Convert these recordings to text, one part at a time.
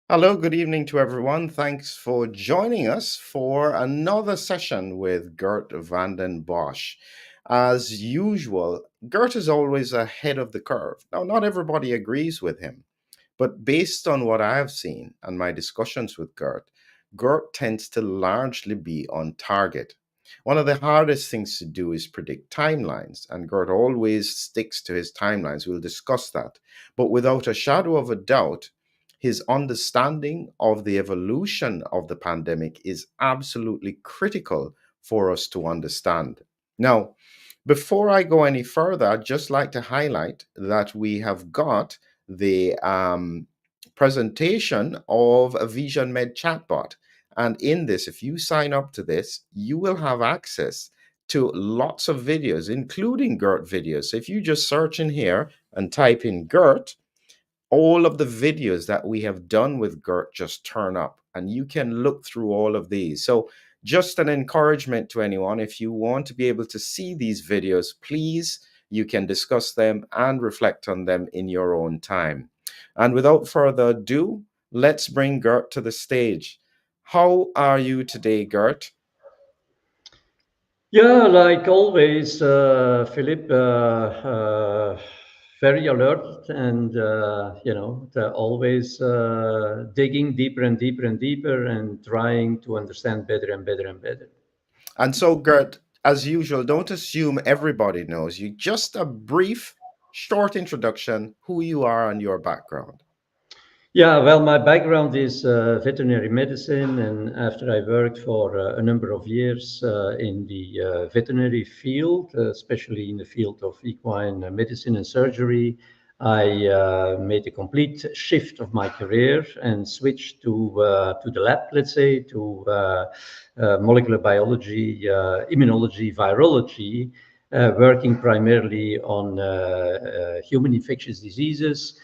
Hello, good evening to everyone. Thanks for joining us for another session with Geert Vanden Bossche. As usual, Geert is always ahead of the curve. Now, not everybody agrees with him, but based on what I have seen and my discussions with Geert tends to largely be on target. One of the hardest things to do is predict timelines, and Geert always sticks to his timelines. We'll discuss that. But without a shadow of a doubt, his understanding of the evolution of the pandemic is absolutely critical for us to understand. Now, before I go any further, I'd just like to highlight that we have got the presentation of a Vision Med chatbot. And in this, if you sign up to this, you will have access to lots of videos, including Gert videos. So if you just search in here and type in Gert, all of the videos that we have done with Gert just turn up, and you can look through all of these. So just an encouragement to anyone, if you want to be able to see these videos, please, you can discuss them and reflect on them in your own time. And without further ado, let's bring Gert to the stage. How are you today, Gert? Yeah, like always, Philip, very alert and, they're always digging deeper and deeper and deeper and trying to understand better and better and better. And so, Gert, as usual, don't assume everybody knows you. Just a brief, short introduction, who you are and your background. Yeah, well, my background is veterinary medicine, and after I worked for a number of years in the veterinary field, especially in the field of equine medicine and surgery, I made a complete shift of my career and switched to the lab, let's say, to molecular biology, immunology, virology, working primarily on human infectious diseases.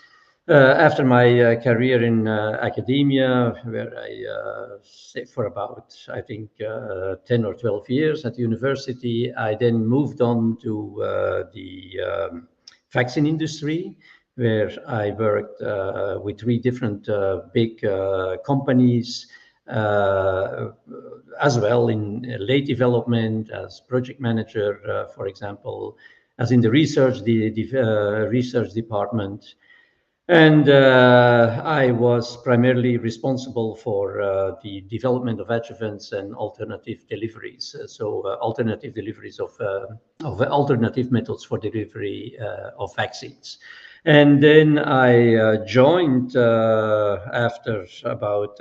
After my career in academia, where I stayed for about, I think, 10 or 12 years at university, I then moved on to the vaccine industry, where I worked with three different big companies, uh, as well in late development as project manager, for example, as in the research department. And I was primarily responsible for the development of adjuvants and alternative deliveries. Alternative deliveries of alternative methods for delivery of vaccines. And then I joined after about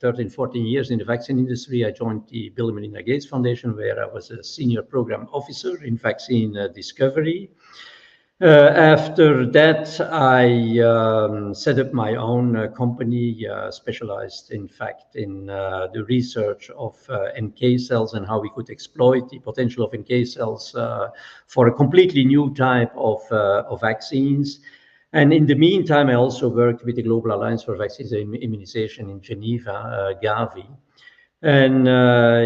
13, 14 years in the vaccine industry. I joined the Bill and Melinda Gates Foundation, where I was a senior program officer in vaccine discovery. After that, I set up my own company, specialized, in fact, in the research of NK cells and how we could exploit the potential of NK cells for a completely new type of vaccines. And in the meantime, I also worked with the Global Alliance for Vaccines and Immunization in Geneva, Gavi. And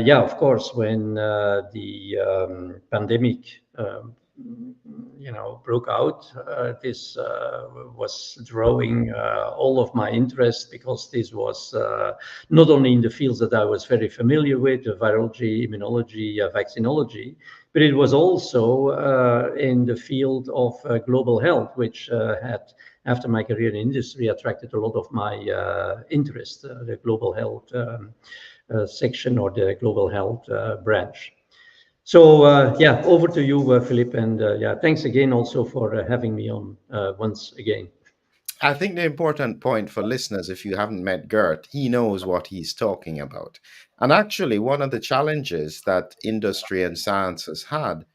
yeah, of course, when the pandemic broke out. This was drawing all of my interest because this was not only in the fields that I was very familiar with, virology, immunology, vaccinology, but it was also in the field of global health, which had, after my career in industry, attracted a lot of my interest, the global health section or the global health branch. So yeah, over to you, Philip, and yeah, thanks again also for having me on once again. I think the important point for listeners, if you haven't met Gert, he knows what he's talking about. And actually, one of the challenges that industry and science has had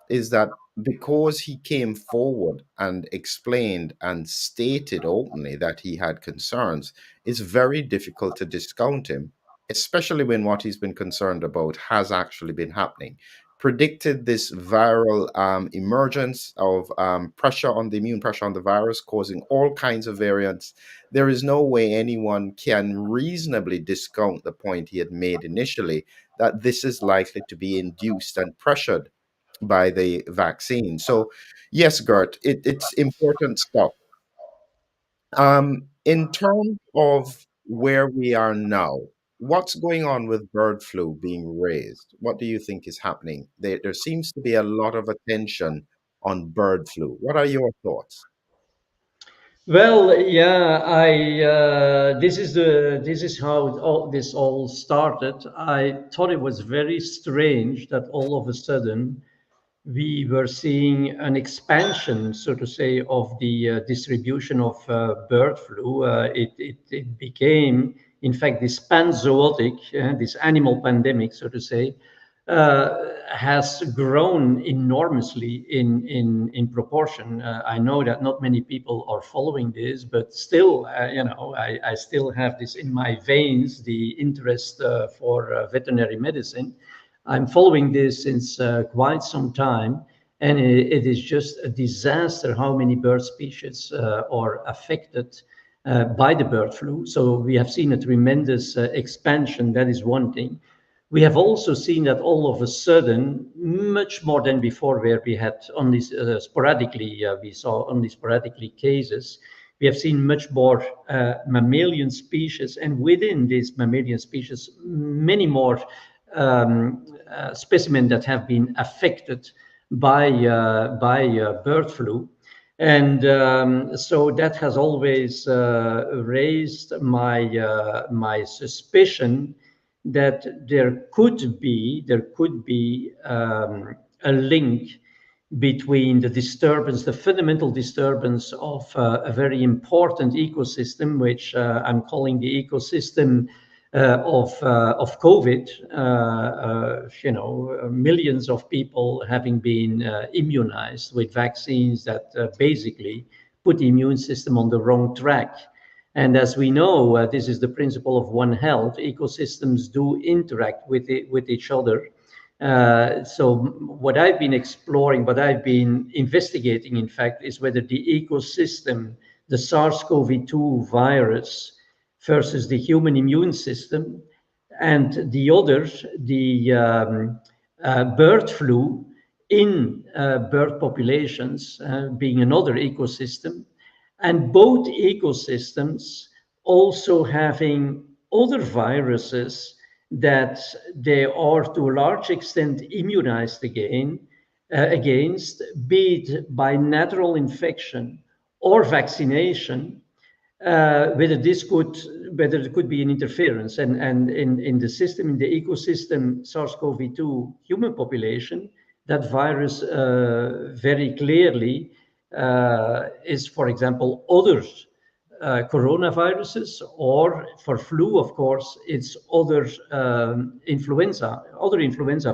is that because he came forward and explained and stated openly that he had concerns, it's very difficult to discount him, especially when what he's been concerned about has actually been happening. Predicted this viral emergence of pressure on the immune pressure on the virus, causing all kinds of variants. There is no way anyone can reasonably discount the point he had made initially that this is likely to be induced and pressured by the vaccine. So, yes, Gert, it's important stuff. In terms of where we are now, what's going on with bird flu being raised? What do you think is happening? There seems to be a lot of attention on bird flu. What are your thoughts? Well, yeah, I this is how this all started. I thought it was very strange that all of a sudden we were seeing an expansion, so to say, of the distribution of bird flu. It became, in fact, this panzootic, this animal pandemic, so to say, has grown enormously in proportion. I know that not many people are following this, but still, I still have this in my veins, the interest for veterinary medicine. I'm following this since quite some time, and it is just a disaster how many bird species are affected by the bird flu. So we have seen a tremendous expansion. That is one thing. We have also seen that all of a sudden, much more than before, where we had only sporadically, we saw only sporadically cases. We have seen much more mammalian species, and within these mammalian species, many more specimens that have been affected by bird flu. And so that has always raised my suspicion that there could be a link between the disturbance, the fundamental disturbance of a very important ecosystem, which I'm calling the ecosystem of COVID. Millions of people having been immunized with vaccines that basically put the immune system on the wrong track. And as we know, this is the principle of One Health. Ecosystems do interact with each other. So what I've been exploring, what I've been investigating, in fact, is whether the ecosystem, the SARS-CoV-2 virus versus the human immune system, and the other, the bird flu in bird populations, being another ecosystem, and both ecosystems also having other viruses that they are to a large extent immunized against, be it by natural infection or vaccination, whether there could be an interference. And in the system, in the ecosystem, SARS-CoV-2 human population, that virus very clearly is, for example, other coronaviruses, or for flu, of course, it's other influenza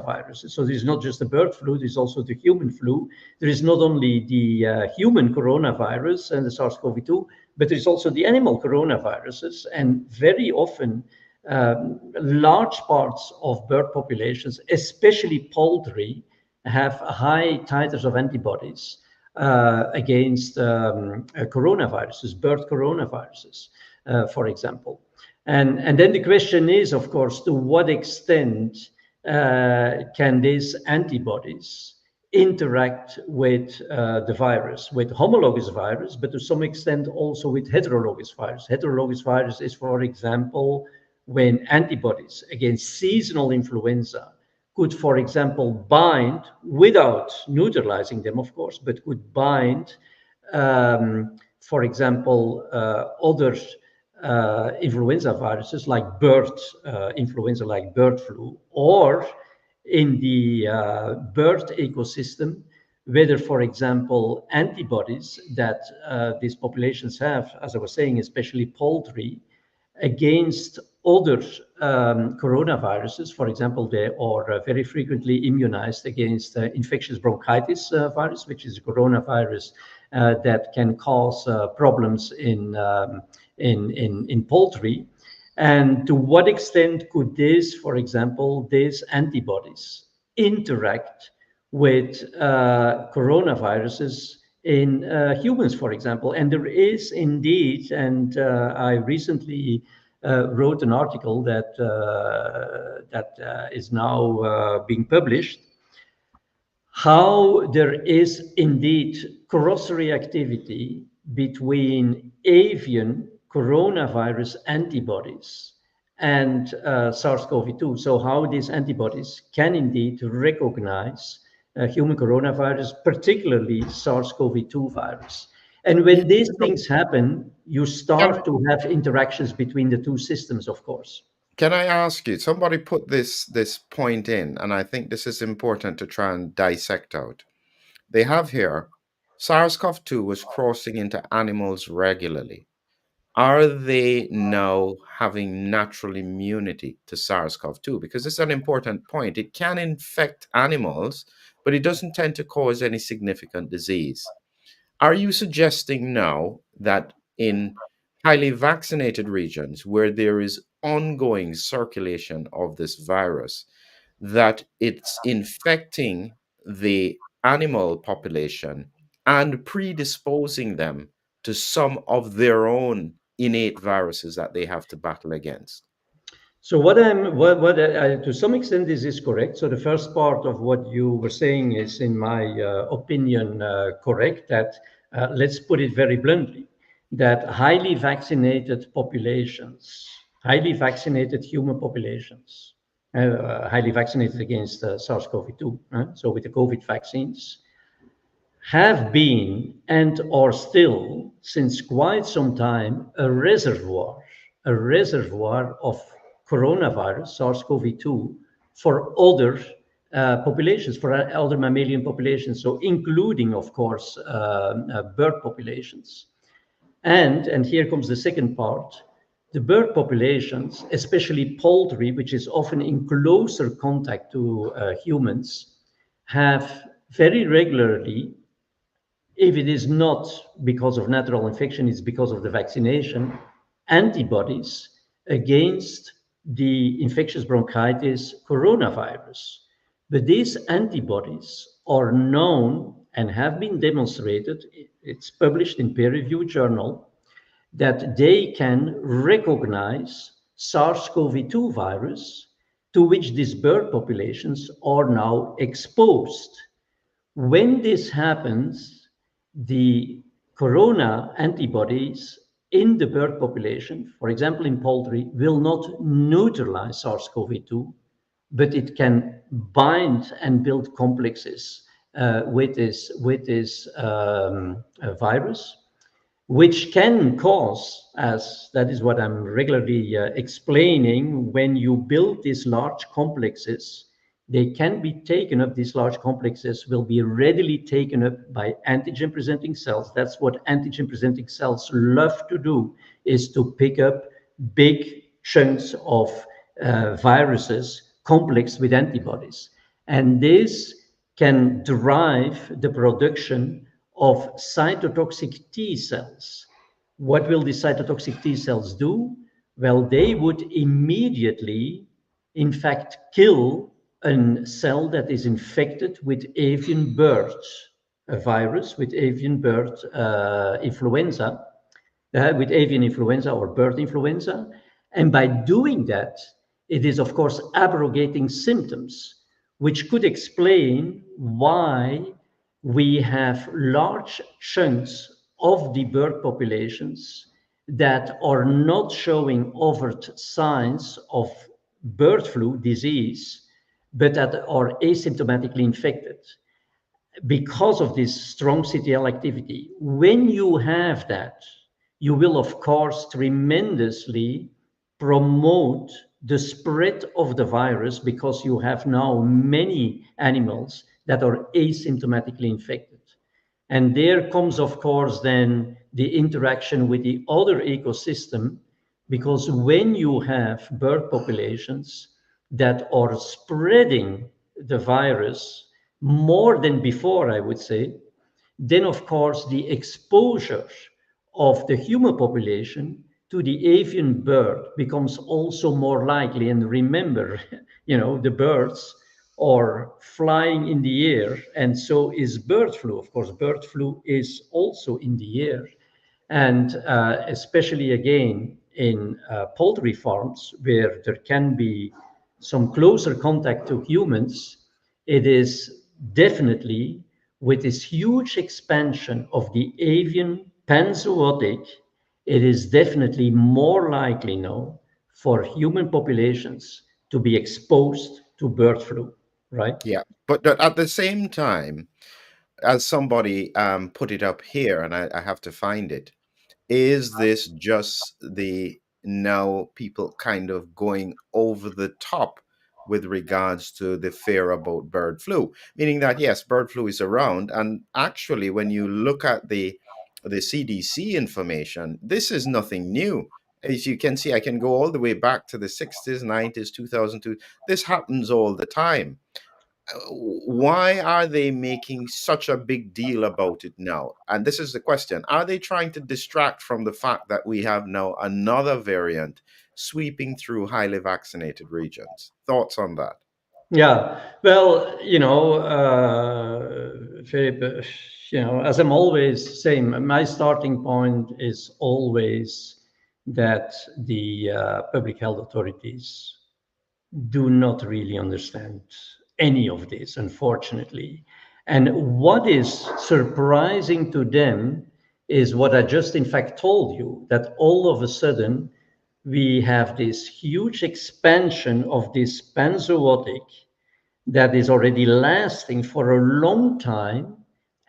viruses. So there's not just the bird flu, there's also the human flu. There is not only the human coronavirus and the SARS-CoV-2, but there's also the animal coronaviruses. And very often, large parts of bird populations, especially poultry, have high titers of antibodies against coronaviruses, bird coronaviruses, for example. And then the question is, of course, to what extent can these antibodies interact with the virus, with homologous virus, but to some extent also with heterologous virus. Heterologous virus is, for example, when antibodies against seasonal influenza could, for example, bind without neutralizing them, of course, but could bind, for example, other influenza viruses like bird influenza, like bird flu, or in the bird ecosystem, whether, for example, antibodies that these populations have, as I was saying, especially poultry, against other coronaviruses. For example, they are very frequently immunized against infectious bronchitis virus, which is a coronavirus that can cause problems in poultry. And to what extent could this, for example, these antibodies interact with coronaviruses in humans, for example? And there is indeed, and I recently wrote an article that is now being published, how there is indeed cross reactivity between avian coronavirus antibodies and SARS-CoV-2. So how these antibodies can indeed recognize human coronavirus, particularly SARS-CoV-2 virus. And Yeah, when these things happen, you Can, start to have interactions between the two systems, of course. can I ask you? Somebody put this point in, and I think this is important to try and dissect out. They have here SARS-CoV-2 was crossing into animals regularly. Are they now having natural immunity to SARS-CoV-2? Because this is an important point. It can infect animals, but it doesn't tend to cause any significant disease. Are you suggesting now that in highly vaccinated regions where there is ongoing circulation of this virus, that it's infecting the animal population and predisposing them to some of their own innate viruses that they have to battle against? So to some extent this is correct. So the first part of what you were saying is, in my opinion, correct. That let's put it very bluntly, that highly vaccinated human populations, highly vaccinated against SARS-CoV-2, so with the COVID vaccines, have been and are still, since quite some time, a reservoir of coronavirus, SARS-CoV-2, for other populations, for other mammalian populations, so including, of course, bird populations. And here comes the second part. The bird populations, especially poultry, which is often in closer contact to humans, have very regularly, if it is not because of natural infection, it's because of the vaccination, antibodies against the infectious bronchitis coronavirus. But these antibodies are known and have been demonstrated, it's published in peer-reviewed journal, that they can recognize SARS-CoV-2 virus, to which these bird populations are now exposed. When this happens, the corona antibodies in the bird population, for example in poultry, will not neutralize SARS-CoV-2, but it can bind and build complexes with this virus, which can cause, as that is what I'm regularly explaining, when you build these large complexes, they can be taken up, these large complexes will be readily taken up by antigen presenting cells. That's what antigen presenting cells love to do, is to pick up big chunks of viruses complexed with antibodies. And this can drive the production of cytotoxic T cells. What will the cytotoxic T cells do? Well, they would immediately, in fact, kill a cell that is infected with avian birds, a virus with avian bird influenza, with avian influenza or bird influenza. And by doing that, it is, of course, abrogating symptoms, which could explain why we have large chunks of the bird populations that are not showing overt signs of bird flu disease, but that are asymptomatically infected because of this strong CTL activity. When you have that, you will, of course, tremendously promote the spread of the virus, because you have now many animals that are asymptomatically infected. And there comes, of course, then the interaction with the other ecosystem, because when you have bird populations that are spreading the virus more than before, I would say, then of course the exposure of the human population to the avian bird becomes also more likely. And remember, the birds are flying in the air, and so is bird flu. Of course, bird flu is also in the air. And especially again in poultry farms, where there can be some closer contact to humans, it is definitely, with this huge expansion of the avian panzootic, it is definitely more likely now for human populations to be exposed to bird flu, right? Yeah. But at the same time, as somebody put it up here, and I have to find it, is this just the now people kind of going over the top with regards to the fear about bird flu? Meaning that yes, bird flu is around, and actually, when you look at the CDC information, this is nothing new. As you can see, I can go all the way back to the 60s, 90s, 2002. This happens all the time. Why are they making such a big deal about it now? And this is the question. Are they trying to distract from the fact that we have now another variant sweeping through highly vaccinated regions? Thoughts on that? Yeah, well, Philip, as I'm always saying, my starting point is always that the public health authorities do not really understand any of this, unfortunately. And what is surprising to them is what I just, in fact, told you, that all of a sudden we have this huge expansion of this panzootic that is already lasting for a long time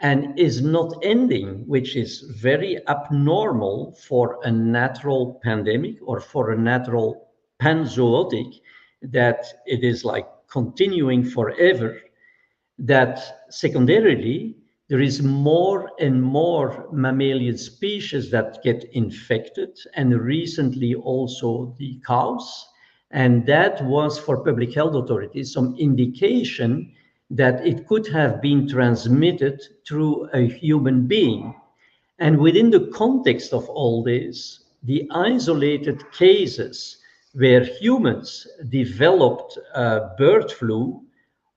and is not ending, which is very abnormal for a natural pandemic or for a natural panzootic, that it is like continuing forever. That secondarily, there is more and more mammalian species that get infected, and recently also the cows. And that was, for public health authorities, some indication that it could have been transmitted through a human being. And within the context of all this, the isolated cases where humans developed bird flu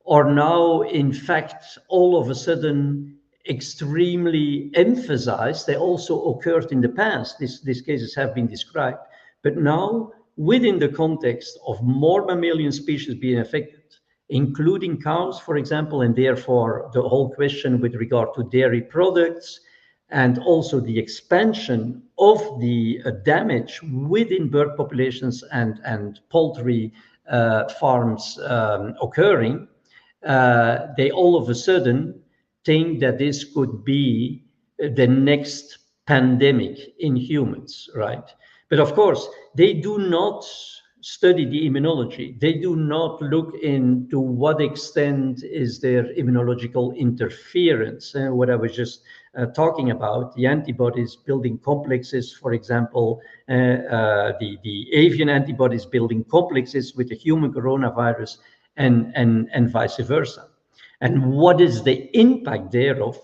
are now, in fact, all of a sudden extremely emphasized. They also occurred in the past. These cases have been described. But now, within the context of more mammalian species being affected, including cows, for example, and therefore the whole question with regard to dairy products, and also the expansion of the damage within bird populations and poultry farms occurring, they all of a sudden think that this could be the next pandemic in humans, right? But of course, they do not study the immunology. They do not look into what extent is there immunological interference. What I was just talking about, the antibodies building complexes, for example, the avian antibodies building complexes with the human coronavirus, and vice versa. And what is the impact thereof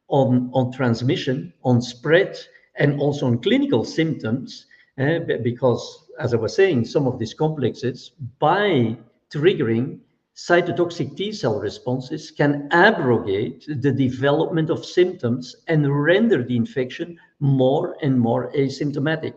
on transmission, on spread, and also on clinical symptoms? Because, as I was saying, some of these complexes, by triggering cytotoxic T cell responses, can abrogate the development of symptoms and render the infection more and more asymptomatic.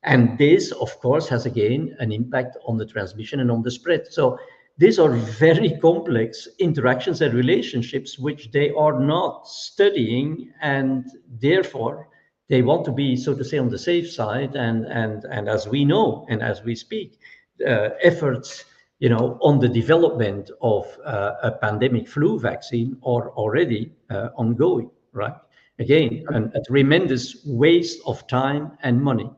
And this, of course, has again an impact on the transmission and on the spread. So these are very complex interactions and relationships which they are not studying, and therefore they want to be, so to say, on the safe side. And as we know and as we speak, efforts, on the development of a pandemic flu vaccine are already ongoing. Right? Again, a tremendous waste of time and money.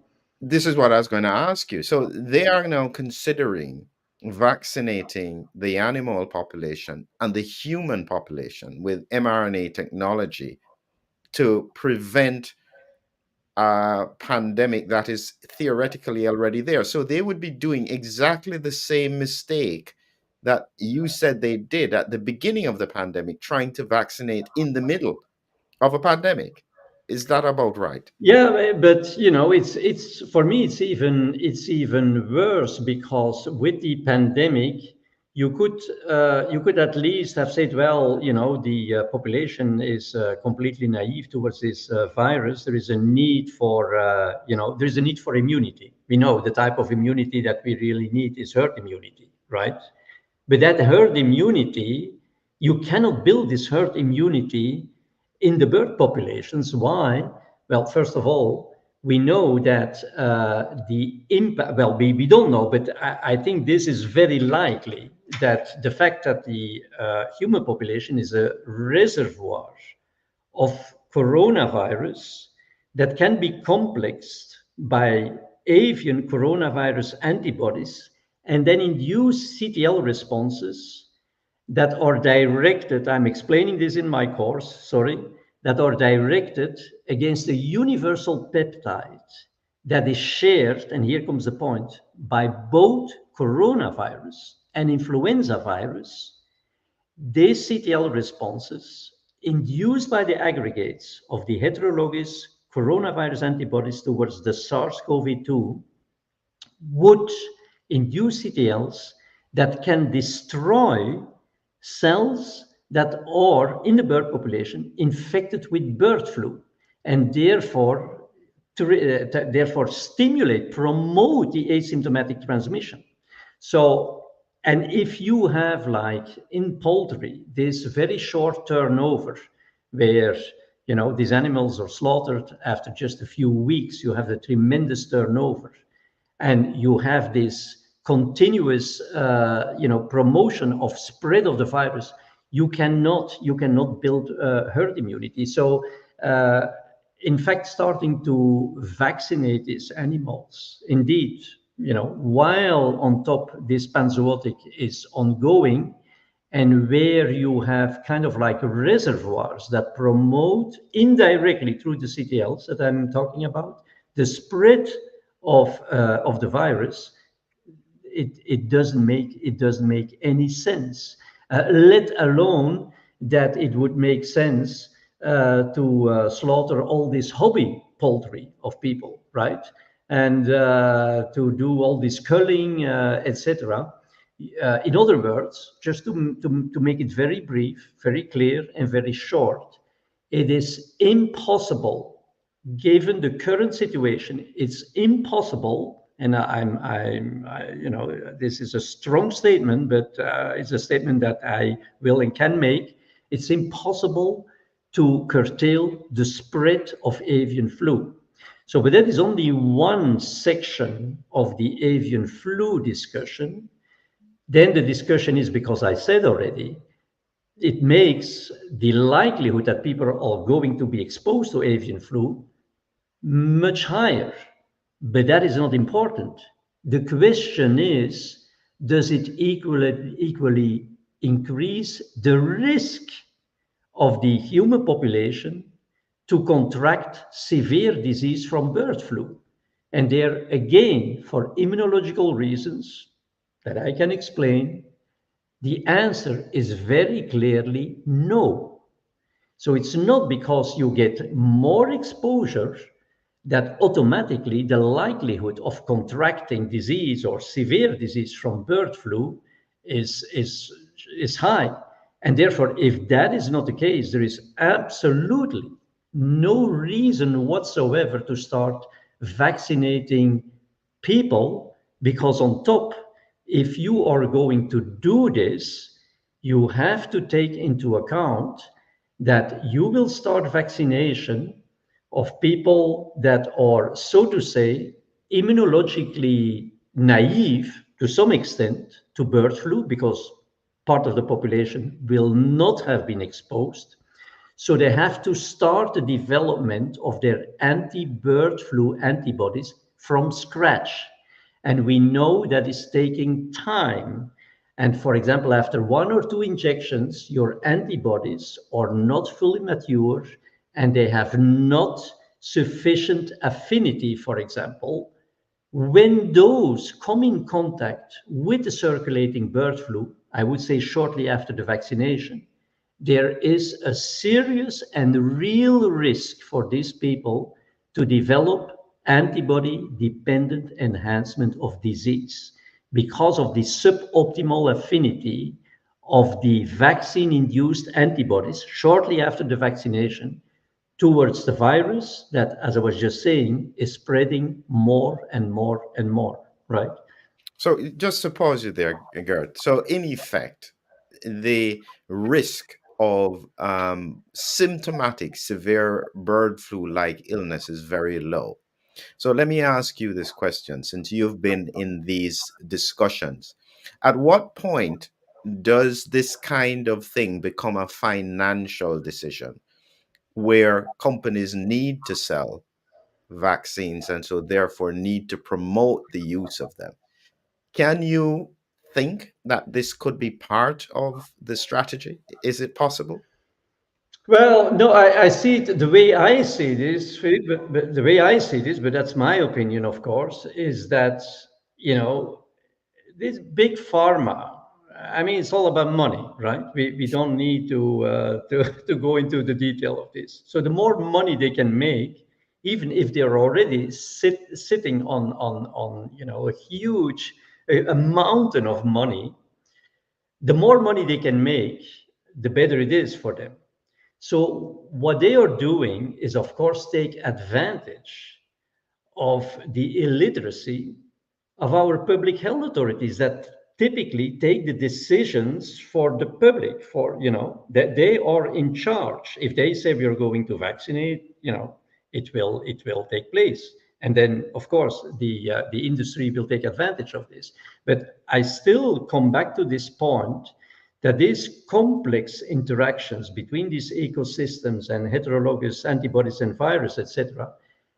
This is what I was going to ask you. So they are now considering vaccinating the animal population and the human population with mRNA technology to prevent a pandemic that is theoretically already there. So they would be doing exactly the same mistake that you said they did at the beginning of the pandemic, trying to vaccinate in the middle of a pandemic. Is that about right? Yeah, but it's for me it's even worse, because with the pandemic, you could at least have said, well, the population is completely naive towards this virus. There is a need for there's a need for immunity. We know the type of immunity that we really need is herd immunity, right? But that herd immunity, you cannot build this herd immunity in the bird populations. Why? Well, first of all, we know that the impact, well, we don't know, but I think this is very likely that the fact that the human population is a reservoir of coronavirus that can be complexed by avian coronavirus antibodies and then induce CTL responses that are directed, I'm explaining this in my course, sorry, that are directed against a universal peptide that is shared, and here comes the point, by both coronavirus and influenza virus. These CTL responses induced by the aggregates of the heterologous coronavirus antibodies towards the SARS-CoV-2 would induce CTLs that can destroy cells that are in the bird population infected with bird flu and therefore stimulate, promote the asymptomatic transmission. So, and if you have, like in poultry, this very short turnover where these animals are slaughtered after just a few weeks, you have a tremendous turnover, and you have this continuous promotion of spread of the virus. You cannot build herd immunity. So in fact, starting to vaccinate these animals, indeed, while on top this panzootic is ongoing, and where you have kind of like reservoirs that promote indirectly through the CTLs that I'm talking about, the spread of the virus, it doesn't make any sense. Let alone that it would make sense to slaughter all this hobby poultry of people, right? And to do all this culling, etc. In other words, just to make it very brief, very clear, and very short, it is impossible, given the current situation, it's impossible. And this is a strong statement, but it's a statement that I will and can make. It's impossible to curtail the spread of avian flu. So, but that is only one section of the avian flu discussion. Then the discussion is, because I said already, it makes the likelihood that people are going to be exposed to avian flu much higher. But that is not important. The question is, does it equally increase the risk of the human population to contract severe disease from bird flu? And there again, for immunological reasons that I can explain, the answer is very clearly no. So it's not because you get more exposure that automatically the likelihood of contracting disease or severe disease from bird flu is high. And therefore, if that is not the case, there is absolutely no reason whatsoever to start vaccinating people, because on top, if you are going to do this, you have to take into account that you will start vaccination of people that are, so to say, immunologically naive to some extent to bird flu, because part of the population will not have been exposed. So they have to start the development of their anti-bird flu antibodies from scratch. And we know that is taking time. And for example, after 1 or 2 injections, your antibodies are not fully mature and they have not sufficient affinity, for example. When those come in contact with the circulating bird flu, I would say shortly after the vaccination, there is a serious and real risk for these people to develop antibody dependent enhancement of disease because of the suboptimal affinity of the vaccine induced antibodies shortly after the vaccination towards the virus that, as I was just saying, is spreading more and more and more, right? So just to pause you there, Gert. So in effect, the risk of symptomatic severe bird flu-like illness is very low. So let me ask you this question, since you've been in these discussions. At what point does this kind of thing become a financial decision where companies need to sell vaccines and so therefore need to promote the use of them? Can you think that this could be part of the strategy? Is it possible? Well, no, I see it the way I see this, Philip, but the way I see this, but that's my opinion, of course, is that, you know, this big pharma, I mean, it's all about money, right? We don't need to go into the detail of this. So the more money they can make, even if they're already sitting on a huge a mountain of money, the more money they can make, the better it is for them. So what they are doing is, of course, take advantage of the illiteracy of our public health authorities that typically take the decisions for the public, for, that they are in charge. If they say we are going to vaccinate, it will take place. And then, of course, the industry will take advantage of this. But I still come back to this point that these complex interactions between these ecosystems and heterologous antibodies and virus, etc.,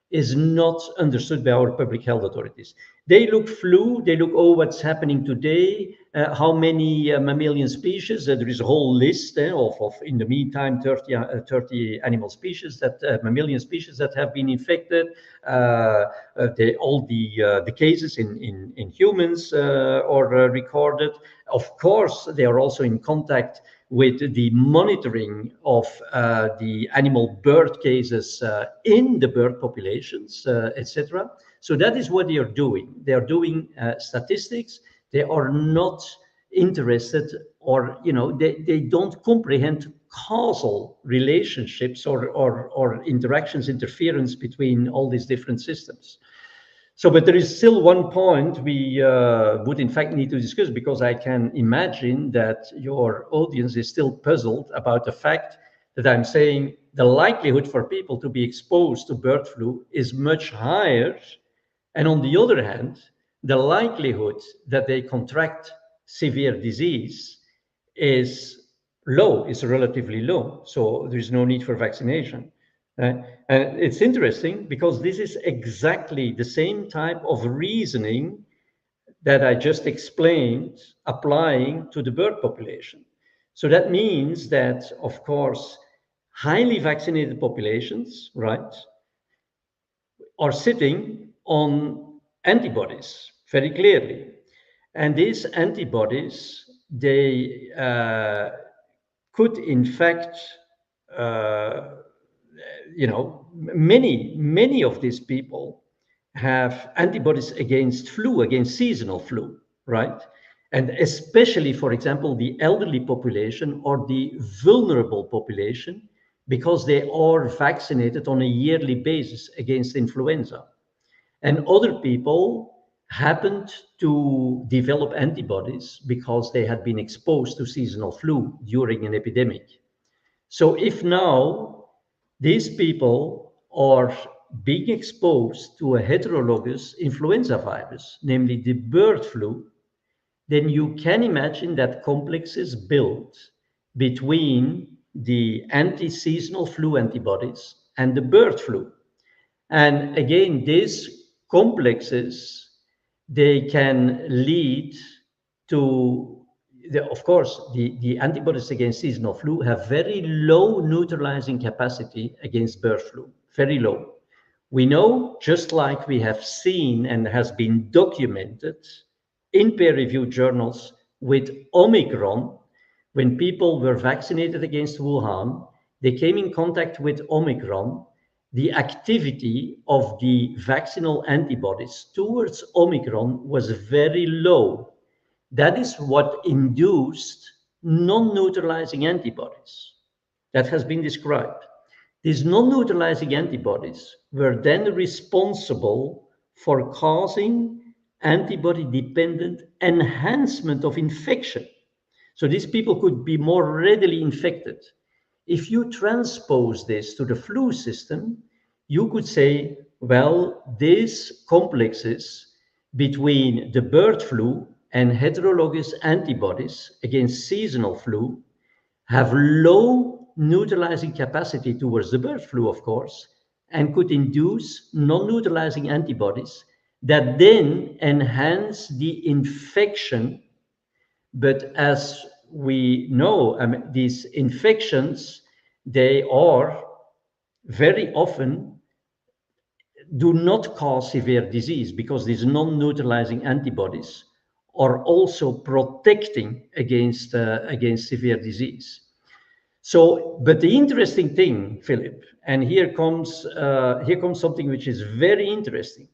is not understood by our public health authorities. They look flu, they look, oh, what's happening today, how many mammalian species, there is a whole list of in the meantime, 30 animal species, mammalian species that have been infected, all the cases in humans are recorded. Of course, they are also in contact with the monitoring of the animal birth cases in the bird populations, etc. So that is what they are doing. They are doing statistics. They are not interested, or they don't comprehend causal relationships or interactions, interference between all these different systems. So, but there is still one point we would in fact need to discuss, because I can imagine that your audience is still puzzled about the fact that I'm saying the likelihood for people to be exposed to bird flu is much higher. And on the other hand, the likelihood that they contract severe disease is low, is relatively low. So there's no need for vaccination. And it's interesting because this is exactly the same type of reasoning that I just explained applying to the bird population. So that means that, of course, highly vaccinated populations, right, are sitting on antibodies very clearly. And these antibodies, they could in fact, uh, many of these people have antibodies against flu, against seasonal flu, right? And especially, for example, the elderly population or the vulnerable population, because they are vaccinated on a yearly basis against influenza. And other people happened to develop antibodies because they had been exposed to seasonal flu during an epidemic. So if now these people are being exposed to a heterologous influenza virus, namely the bird flu, then you can imagine that complexes built between the anti-seasonal flu antibodies and the bird flu. And again, these complexes, they can lead to, of course, the antibodies against seasonal flu have very low neutralizing capacity against bird flu, very low. We know, just like we have seen and has been documented in peer-reviewed journals with Omicron, when people were vaccinated against Wuhan, they came in contact with Omicron. The activity of the vaccinal antibodies towards Omicron was very low. That is what induced non-neutralizing antibodies. That has been described. These non-neutralizing antibodies were then responsible for causing antibody-dependent enhancement of infection. So these people could be more readily infected. If you transpose this to the flu system, you could say Well, these complexes between the bird flu and heterologous antibodies against seasonal flu have low neutralizing capacity towards the bird flu, of course, and could induce non-neutralizing antibodies that then enhance the infection. But as we know, these infections, they are very often do not cause severe disease because these non-neutralizing antibodies are also protecting against severe disease. So, but the interesting thing, Philip, and here comes something which is very interesting.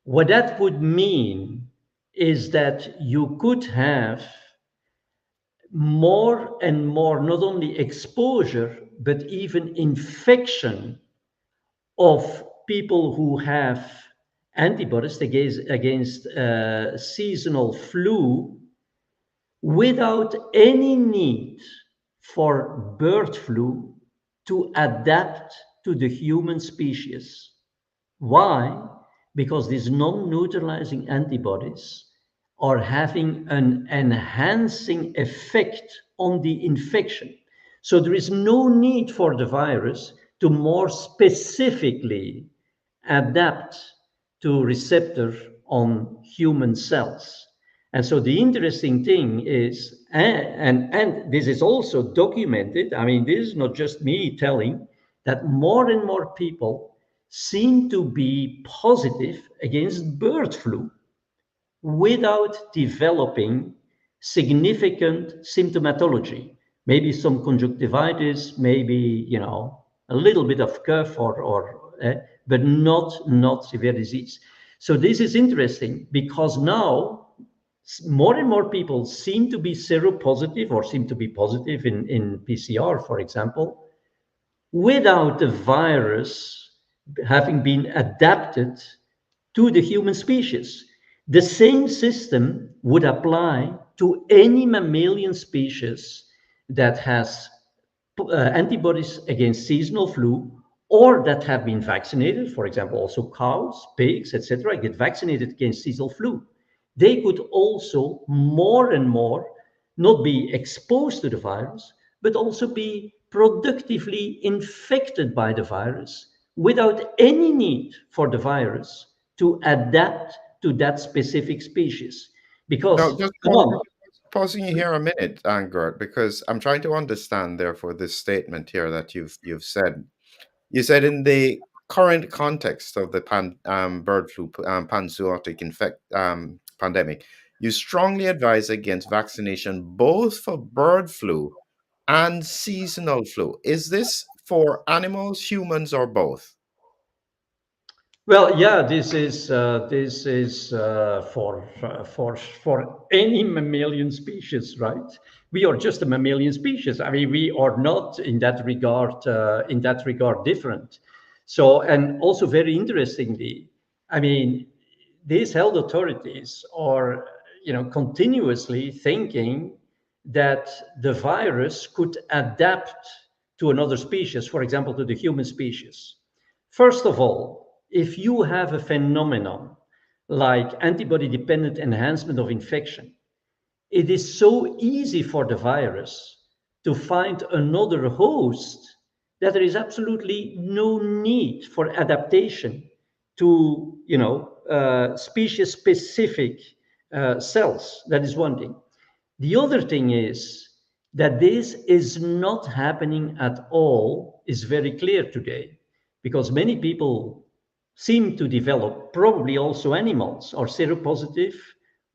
What that would mean is that you could have more and more, not only exposure, but even infection of people who have antibodies against seasonal flu without any need for bird flu to adapt to the human species. Why? Because these non-neutralizing antibodies are having an enhancing effect on the infection. So there is no need for the virus to more specifically adapt to receptor on human cells. And so the interesting thing is, and this is also documented, I mean, this is not just me telling, that more and more people seem to be positive against bird flu without developing significant symptomatology. Maybe some conjunctivitis, maybe, a little bit of cough but not severe disease. So this is interesting because now more and more people seem to be seropositive or seem to be positive in PCR, for example, without the virus having been adapted to the human species. The same system would apply to any mammalian species that has antibodies against seasonal flu or that have been vaccinated. For example, also cows, pigs, etc., get vaccinated against seasonal flu. They could also more and more not be exposed to the virus, but also be productively infected by the virus without any need for the virus to adapt to that specific species. Now, Because, just come on, pausing you here a minute, Angert, because I'm trying to understand, therefore, this statement here that you've said. You said in the current context of the bird flu panzootic pandemic, you strongly advise against vaccination both for bird flu and seasonal flu. Is this for animals, humans, or both? well, yeah, this is for any mammalian species, right? We are just a mammalian species. I mean, we are not in that regard different. So, and also very interestingly, I mean, these health authorities are, continuously thinking that the virus could adapt to another species, for example, to the human species. First of all, if you have a phenomenon like antibody dependent enhancement of infection, it is so easy for the virus to find another host that there is absolutely no need for adaptation to, species specific cells. That is one thing. The other thing is that this is not happening at all is very clear today because many people seem to develop, probably also animals, are seropositive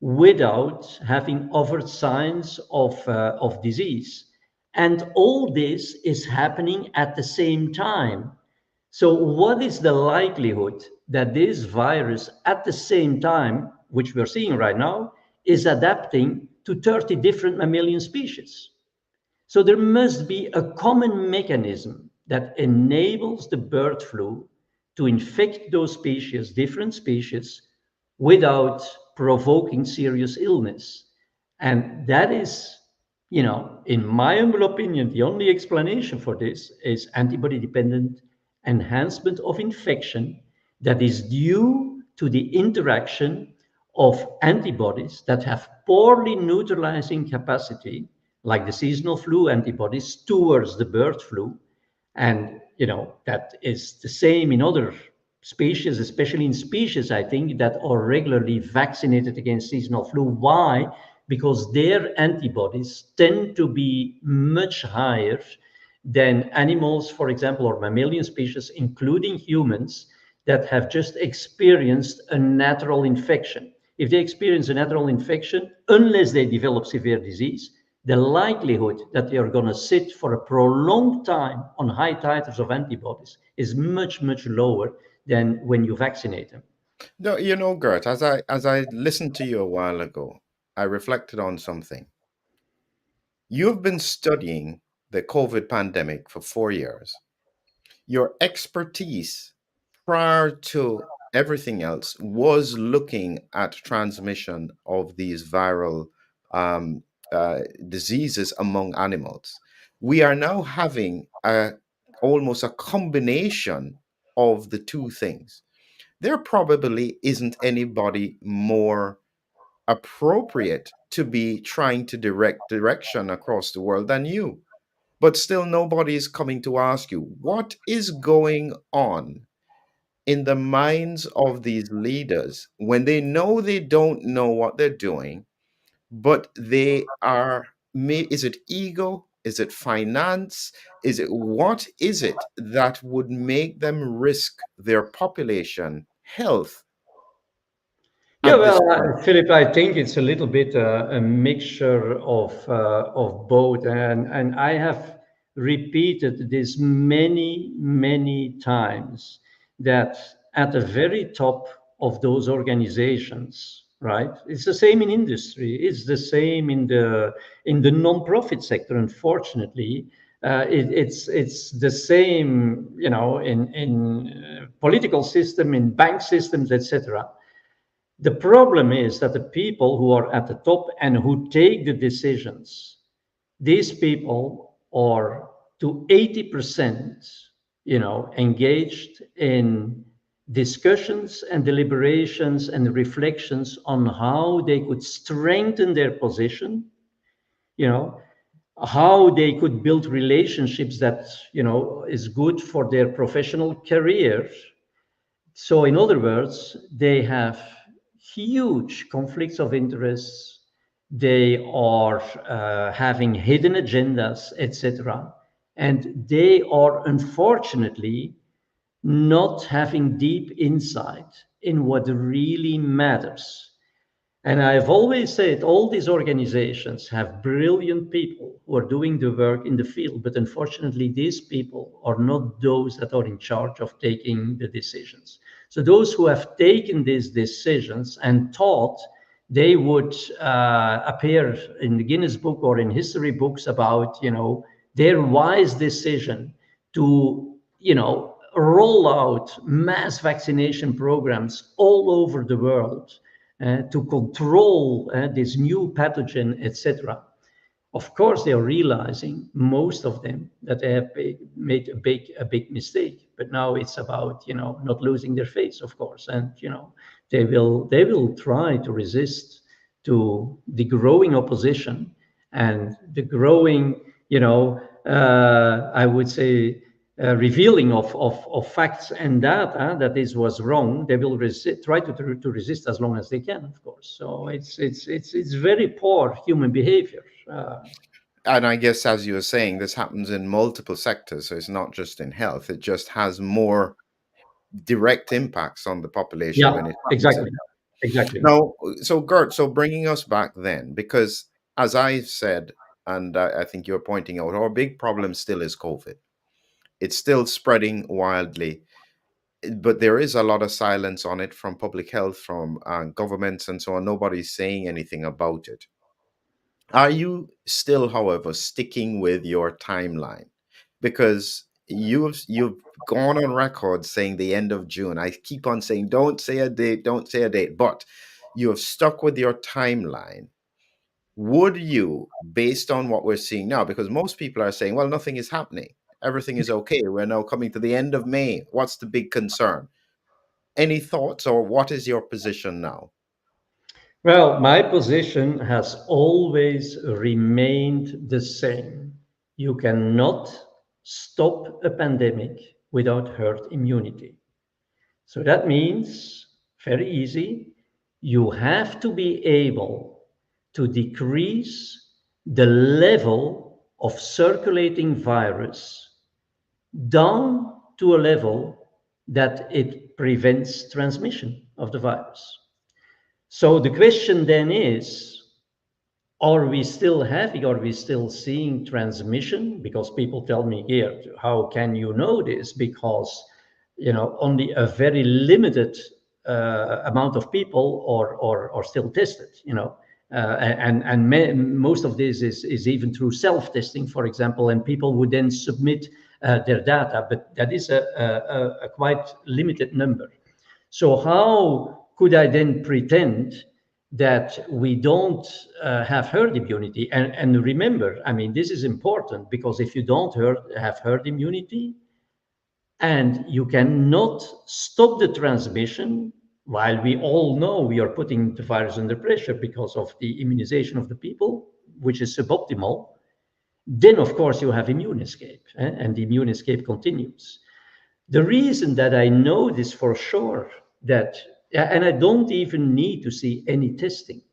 without having other signs of disease. And all this is happening at the same time. So, what is the likelihood that this virus, at the same time, which we're seeing right now, is adapting to 30 different mammalian species? So, there must be a common mechanism that enables the bird flu to infect those species, different species, without provoking serious illness. And that is, in my humble opinion, the only explanation for this is antibody dependent enhancement of infection that is due to the interaction of antibodies that have poorly neutralizing capacity, like the seasonal flu antibodies, towards the bird flu. And that is the same in other species, especially in species, I think, that are regularly vaccinated against seasonal flu. Why? Because their antibodies tend to be much higher than animals, for example, or mammalian species, including humans, that have just experienced a natural infection. If they experience a natural infection, unless they develop severe disease, the likelihood that they are going to sit for a prolonged time on high titers of antibodies is much, much lower than when you vaccinate them. No, Gert, as I listened to you a while ago, I reflected on something. You've been studying the COVID pandemic for 4 years. Your expertise prior to everything else was looking at transmission of these viral um, diseases among animals. We are now having almost a combination of the two things. There probably isn't anybody more appropriate to be trying to direct direction across the world than you. But still, nobody is coming to ask you what is going on in the minds of these leaders when they know they don't know what they're doing, but they are. Is it ego? Is it finance? Is it what is it that would make them risk their population health Yeah, at this well, point? Philip, I think it's a little bit a mixture of both, and I have repeated this many, many times that at the very top of those organizations, right? It's the same in industry. It's the same in the non-profit sector. Unfortunately, it's the same, in political system, in bank systems, etc. The problem is that the people who are at the top and who take the decisions, these people are to 80%, engaged in discussions and deliberations and reflections on how they could strengthen their position, you know, how they could build relationships that, is good for their professional career. So, in other words, they have huge conflicts of interests. They are having hidden agendas, etc. And they are unfortunately not having deep insight in what really matters. And I've always said all these organizations have brilliant people who are doing the work in the field, but unfortunately, these people are not those that are in charge of taking the decisions. So, those who have taken these decisions and thought they would appear in the Guinness Book or in history books about, their wise decision to, roll out mass vaccination programs all over the world to control this new pathogen, etc. Of course, they are realizing, most of them, that they have made a big mistake. But now it's about not losing their face, of course, and they will try to resist to the growing opposition and the growing, I would say, revealing of facts and data that this was wrong. They will try to resist as long as they can, of course. So it's very poor human behavior. And I guess, as you were saying, this happens in multiple sectors. So it's not just in health, it just has more direct impacts on the population Yeah, when it happens in exactly, health. exactly. Now, so Gert, so bringing us back then, because as I said, and I think you're pointing out, our big problem still is COVID. It's still spreading wildly, but there is a lot of silence on it from public health, from governments, and so on. Nobody's saying anything about it. Are you still, however, sticking with your timeline? Because you've gone on record saying the end of June. I keep on saying don't say a date, don't say a date, but you have stuck with your timeline. Would you, based on what we're seeing now, because most people are saying, well, nothing is happening, everything is okay. We're now coming to the end of May. What's the big concern? Any thoughts, or what is your position now? Well, my position has always remained the same. You cannot stop a pandemic without herd immunity. So that means, very easy, you have to be able to decrease the level of circulating virus down to a level that it prevents transmission of the virus. So the question then is, are we still seeing transmission? Because people tell me here, how can you know this? Because only a very limited amount of people are still tested. Most of this is even through self-testing, for example, and people would then submit their data, but that is a quite limited number. So how could I then pretend that we don't have herd immunity? And remember, I mean, this is important, because if you don't have herd immunity and you cannot stop the transmission, while we all know we are putting the virus under pressure because of the immunization of the people, which is suboptimal, then of course you have immune escape, and the immune escape continues. The reason that I know this for sure, that, and I don't even need to see any testing,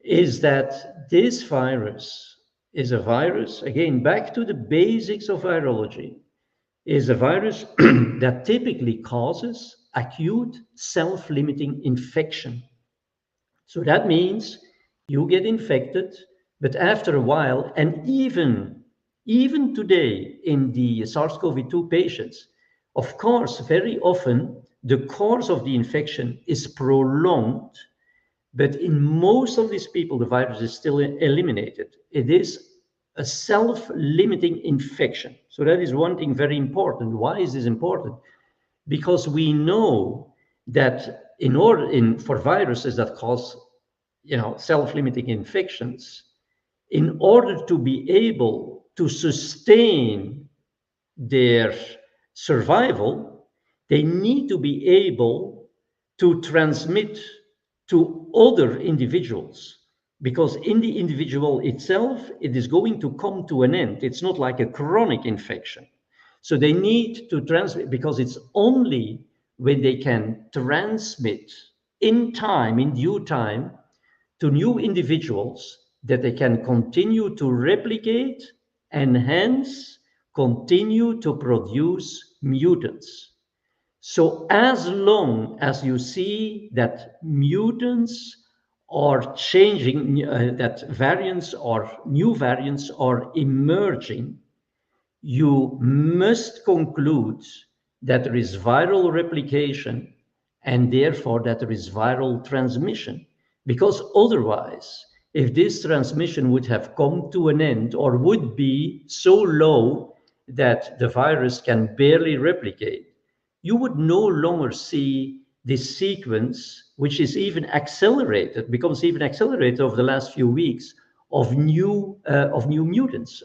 is that this virus is a virus, again, back to the basics of virology, is a virus that typically causes acute self-limiting infection. So that means you get infected, but after a while, and even today in the SARS-CoV-2 patients, of course, very often the course of the infection is prolonged, but in most of these people, the virus is still eliminated. It is a self-limiting infection. So that is one thing very important. Why is this important? Because we know that for viruses that cause self-limiting infections, in order to be able to sustain their survival, they need to be able to transmit to other individuals, because in the individual itself, it is going to come to an end. It's not like a chronic infection. So they need to transmit, because it's only when they can transmit in time, in due time, to new individuals, that they can continue to replicate and hence continue to produce mutants. So as long as you see that mutants are changing, that variants or new variants are emerging, you must conclude that there is viral replication and therefore that there is viral transmission. Because otherwise, if this transmission would have come to an end or would be so low that the virus can barely replicate, you would no longer see this sequence, which is even accelerated, becomes even accelerated over the last few weeks, of new mutants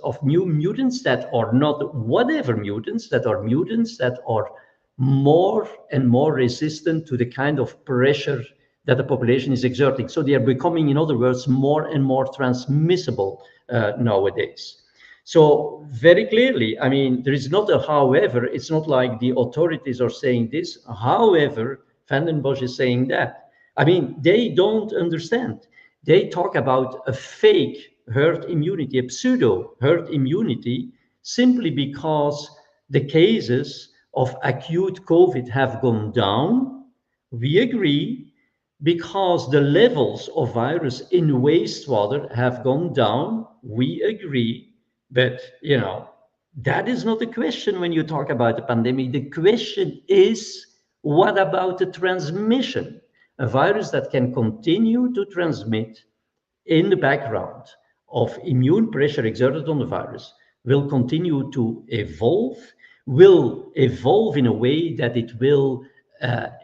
that are not whatever mutants, that are mutants that are more and more resistant to the kind of pressure that the population is exerting. So they are becoming, in other words, more and more transmissible nowadays. So very clearly, I mean, there is not a however. It's not like the authorities are saying this. However, Vanden Bossche is saying that. I mean, they don't understand. They talk about a fake herd immunity, a pseudo herd immunity, simply because the cases of acute COVID have gone down. We agree, because the levels of virus in wastewater have gone down. We agree. But, that is not the question when you talk about the pandemic. The question is, what about the transmission? A virus that can continue to transmit in the background of immune pressure exerted on the virus will continue to evolve, will evolve in a way that it will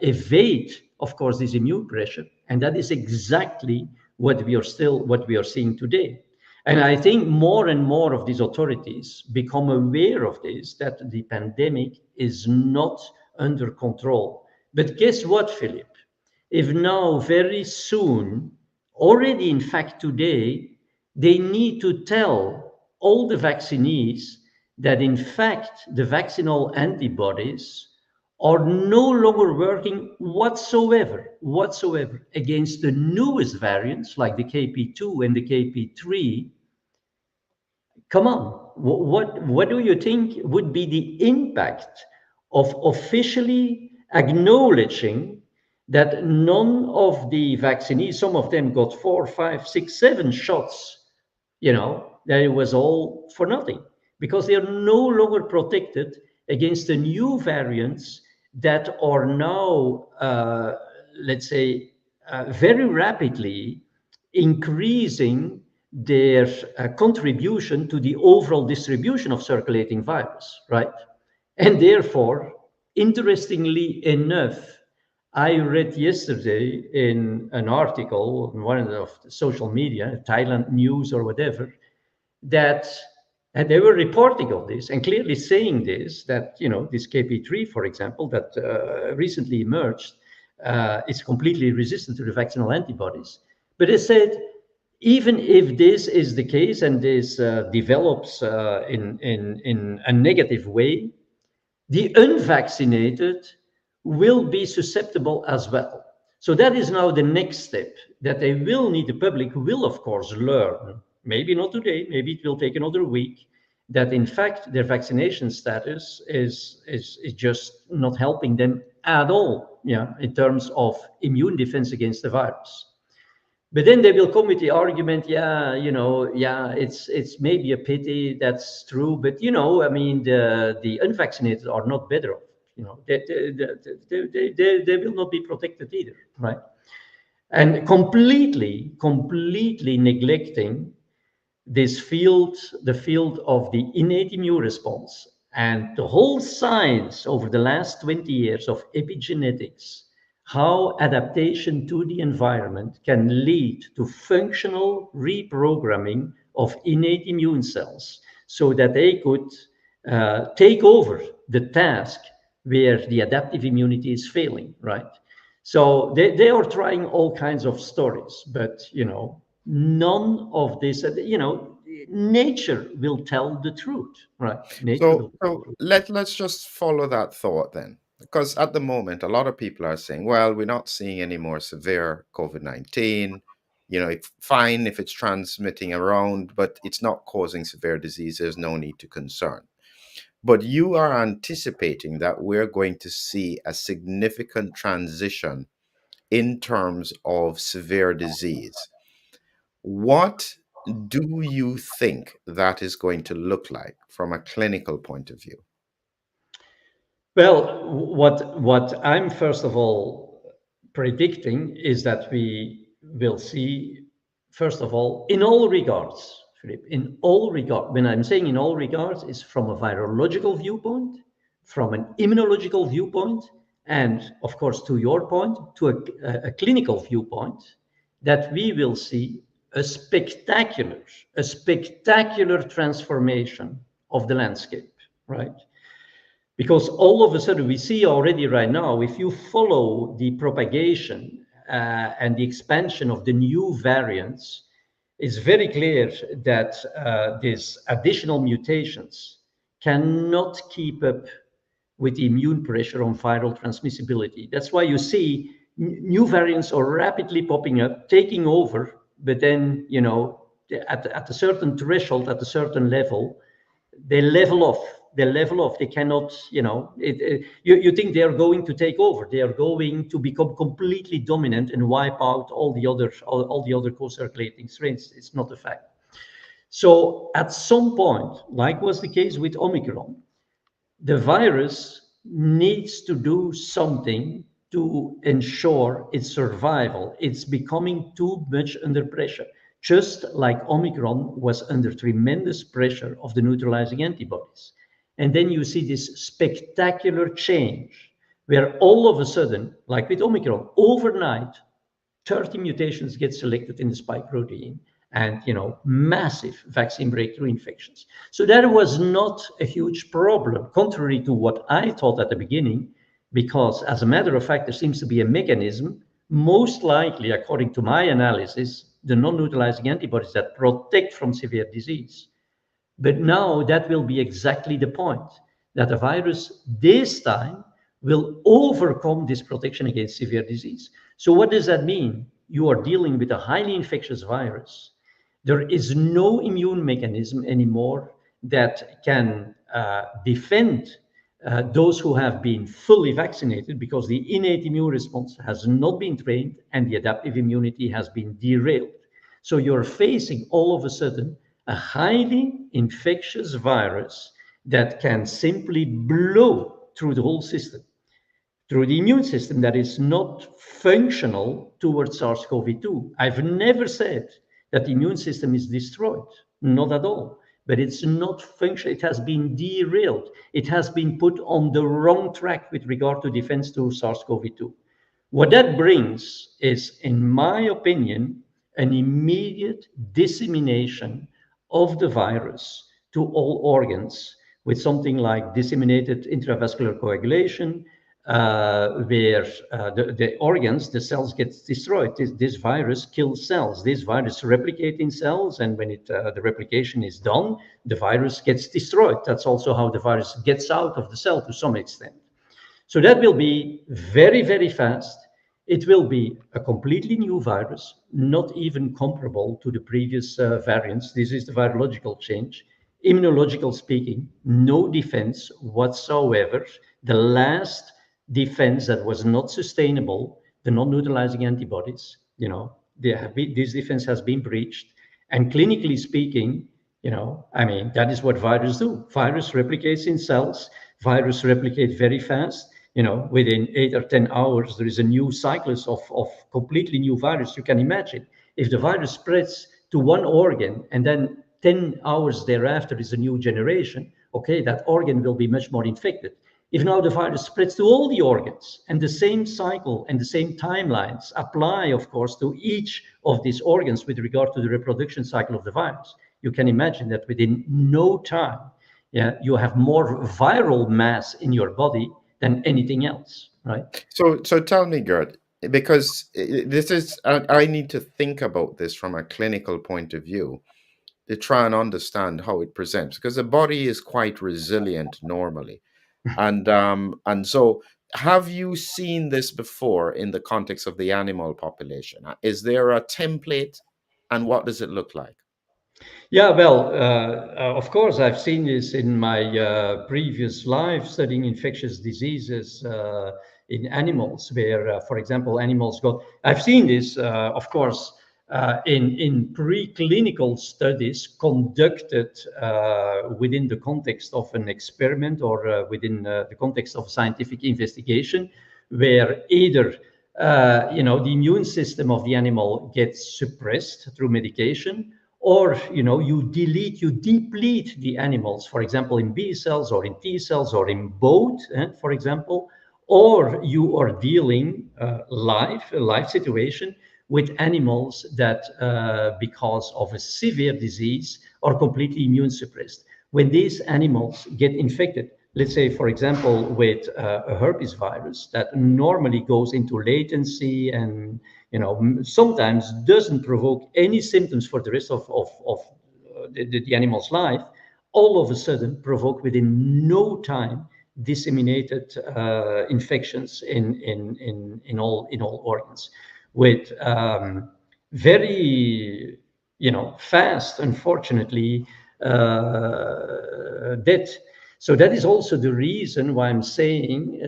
evade, of course, this immune pressure. And that is exactly what we are seeing today. And I think more and more of these authorities become aware of this, that the pandemic is not under control. But guess what, Philip? If now very soon, already in fact today, they need to tell all the vaccinees that in fact the vaccinal antibodies are no longer working whatsoever against the newest variants like the KP2 and the KP3. Come on, what do you think would be the impact of officially acknowledging that none of the vaccinees, some of them got 4, 5, 6, 7 shots, that it was all for nothing because they are no longer protected against the new variants that are now, let's say, very rapidly increasing their contribution to the overall distribution of circulating virus, right? And therefore, interestingly enough, I read yesterday in an article on one of the social media, Thailand News or whatever, that and they were reporting of this and clearly saying this, that, this KP3, for example, that recently emerged, is completely resistant to the vaccinal antibodies. But they said, even if this is the case and this develops in a negative way, the unvaccinated will be susceptible as well. So that is now the next step, that they will need, the public will, of course, learn, maybe not today, maybe it will take another week, that in fact their vaccination status is just not helping them at all, in terms of immune defense against the virus. But then they will come with the argument, it's maybe a pity, that's true, but I mean, the unvaccinated are not better off. They will not be protected either, right? And completely neglecting this field, the field of the innate immune response, and the whole science over the last 20 years of epigenetics, how adaptation to the environment can lead to functional reprogramming of innate immune cells so that they could take over the task where the adaptive immunity is failing, right? So they are trying all kinds of stories, but, none of this, nature will tell the truth, right? Nature will So, tell the so truth. let's just follow that thought then. Because at the moment, a lot of people are saying, well, we're not seeing any more severe COVID-19. It's fine if it's transmitting around, but it's not causing severe disease. There's no need to concern. But you are anticipating that we're going to see a significant transition in terms of severe disease. What do you think that is going to look like from a clinical point of view? Well, what I'm first of all predicting is that we will see, first of all, in all regards, Philip, in all regard, when I'm saying in all regards, is from a virological viewpoint, from an immunological viewpoint, and of course, to your point, to a clinical viewpoint, that we will see a spectacular transformation of the landscape, right? Because all of a sudden we see already right now, if you follow the propagation and the expansion of the new variants, it's very clear that these additional mutations cannot keep up with the immune pressure on viral transmissibility. That's why you see new variants are rapidly popping up, taking over, but then, at a certain threshold, at a certain level, they level off. They cannot, you think they are going to take over. They are going to become completely dominant and wipe out all the other co-circulating strains. It's not a fact. So at some point, like was the case with Omicron, the virus needs to do something to ensure its survival. It's becoming too much under pressure, just like Omicron was under tremendous pressure of the neutralizing antibodies. And then you see this spectacular change where all of a sudden, like with Omicron, overnight, 30 mutations get selected in the spike protein and, massive vaccine breakthrough infections. So that was not a huge problem, contrary to what I thought at the beginning, because, as a matter of fact, there seems to be a mechanism, most likely, according to my analysis, the non-neutralizing antibodies that protect from severe disease. But now that will be exactly the point, that the virus this time will overcome this protection against severe disease. So what does that mean? You are dealing with a highly infectious virus. There is no immune mechanism anymore that can defend those who have been fully vaccinated, because the innate immune response has not been trained and the adaptive immunity has been derailed. So you're facing all of a sudden a highly infectious virus that can simply blow through the whole system, through the immune system that is not functional towards SARS-CoV-2. I've never said that the immune system is destroyed, not at all, but it's not functional. It has been derailed. It has been put on the wrong track with regard to defense to SARS-CoV-2. What that brings is, in my opinion, an immediate dissemination of the virus to all organs, with something like disseminated intravascular coagulation, where the organs, the cells get destroyed. This virus kills cells. This virus replicates in cells, and when the replication is done, the virus gets destroyed. That's also how the virus gets out of the cell to some extent. So that will be very, very fast. It will be a completely new virus, not even comparable to the previous variants. This is the virological change. Immunological speaking, no defense whatsoever. The last defense that was not sustainable, the non-neutralizing antibodies, this defense has been breached. And clinically speaking, I mean, that is what viruses do. Virus replicates in cells. Virus replicate very fast. Within 8 or 10 hours, there is a new cyclus of completely new virus. You can imagine if the virus spreads to one organ and then 10 hours thereafter is a new generation, okay, that organ will be much more infected. If now the virus spreads to all the organs, and the same cycle and the same timelines apply, of course, to each of these organs with regard to the reproduction cycle of the virus, you can imagine that within no time, you have more viral mass in your body than anything else, right? So tell me, Gerd, because this is, I need to think about this from a clinical point of view to try and understand how it presents, because the body is quite resilient normally. And so have you seen this before in the context of the animal population? Is there a template, and what does it look like? Yeah, well, of course, I've seen this in my previous life studying infectious diseases in animals, where, for example, animals got. I've seen this, of course, in preclinical studies conducted within the context of an experiment or within the context of scientific investigation, where either the immune system of the animal gets suppressed through medication, or you deplete the animals, for example, in B cells or in T cells or in both, for example, or you are dealing a live situation with animals that, because of a severe disease, are completely immune suppressed. When these animals get infected, let's say, for example, with a herpes virus that normally goes into latency and sometimes doesn't provoke any symptoms for the rest of the animal's life, all of a sudden provoke within no time disseminated infections in all organs, with very fast, unfortunately, death. So that is also the reason why I'm saying,